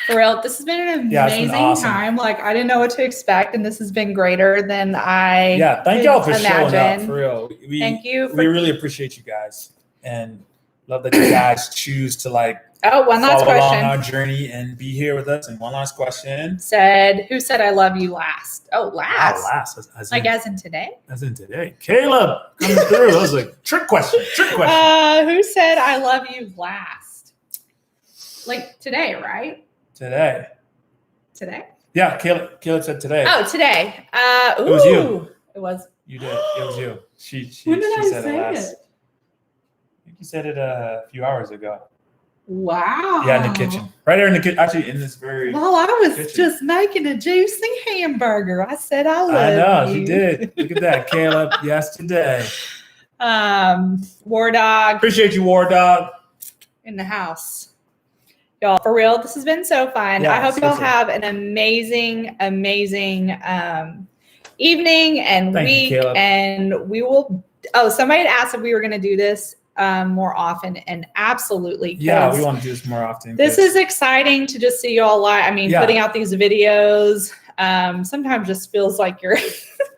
Speaker 1: For real, this has been an amazing time. Like I didn't know what to expect, and this has been greater than I
Speaker 2: thank y'all for showing up. For real,
Speaker 1: thank you.
Speaker 2: We really appreciate you guys, and love that you guys choose to one
Speaker 1: last question.
Speaker 2: Along our journey and be here with us. And one last question.
Speaker 1: Who said I love you last? Oh, last.
Speaker 2: Wow, last.
Speaker 1: As in today?
Speaker 2: As in today. Caleb coming through. That was a trick question.
Speaker 1: Who said I love you last? Like today, right?
Speaker 2: Today? Yeah, Caleb said today.
Speaker 1: Oh, today.
Speaker 2: It was you.
Speaker 1: It was.
Speaker 2: You did. It was you. She
Speaker 1: when did I
Speaker 2: said
Speaker 1: say
Speaker 2: it last.
Speaker 1: it?
Speaker 2: I think you said it a few hours ago.
Speaker 1: Wow.
Speaker 2: Yeah, in the kitchen. Right there in the kitchen. Actually, in this very
Speaker 1: Well, I was kitchen. Just making a juicy hamburger. I said I love you.
Speaker 2: I know, she did. Look at that, Caleb. Yes, today.
Speaker 1: War Dog.
Speaker 2: Appreciate you, War Dog.
Speaker 1: In the house. Y'all, for real, this has been so fun. Yeah, I hope y'all have an amazing evening and week. And we will. Oh, somebody had asked if we were going to do this more often, and absolutely.
Speaker 2: Yeah, we want to do this more often.
Speaker 1: This is exciting to just see y'all live. I mean, putting out these videos sometimes just feels like you're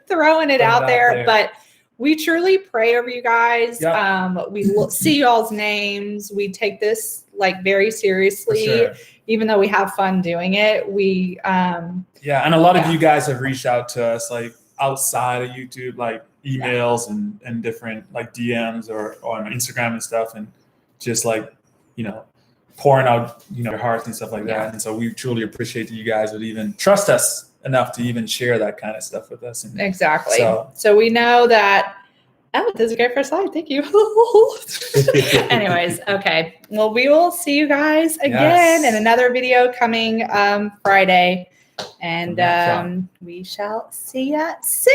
Speaker 1: throwing it out there, but we truly pray over you guys. Yep. We see y'all's names. We take this like very seriously, even though we have fun doing it. We and
Speaker 2: a lot of you guys have reached out to us like outside of YouTube, like emails and different like DMs or on Instagram and stuff, and just like pouring out your hearts and stuff like that. And so we truly appreciate that you guys would even trust us enough to even share that kind of stuff with us. And
Speaker 1: exactly. So we know that. Oh, this is a great first slide. Thank you. Anyways, okay. Well, we will see you guys again in another video coming Friday. And we shall see ya soon.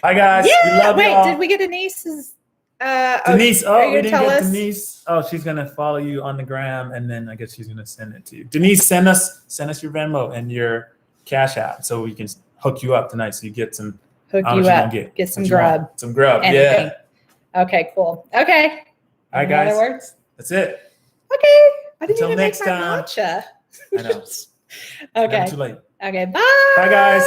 Speaker 2: Bye, guys. Yeah. We love y'all.
Speaker 1: Did we get Denise's?
Speaker 2: Denise. Oh, we didn't get Denise. Oh, she's going to follow you on the gram, and then I guess she's going to send it to you. Denise, send us your Venmo and your Cash App so we can hook you up tonight so you get some.
Speaker 1: Hook you up. Get some grub.
Speaker 2: Some grub.
Speaker 1: Anything. Yeah. Okay, cool. Okay.
Speaker 2: All right, guys.
Speaker 1: Other words?
Speaker 2: That's it.
Speaker 1: Okay. I didn't
Speaker 2: Until
Speaker 1: even
Speaker 2: next
Speaker 1: make my
Speaker 2: time.
Speaker 1: matcha.
Speaker 2: I know.
Speaker 1: Okay.
Speaker 2: Never too late.
Speaker 1: Okay. Bye.
Speaker 2: Bye, guys.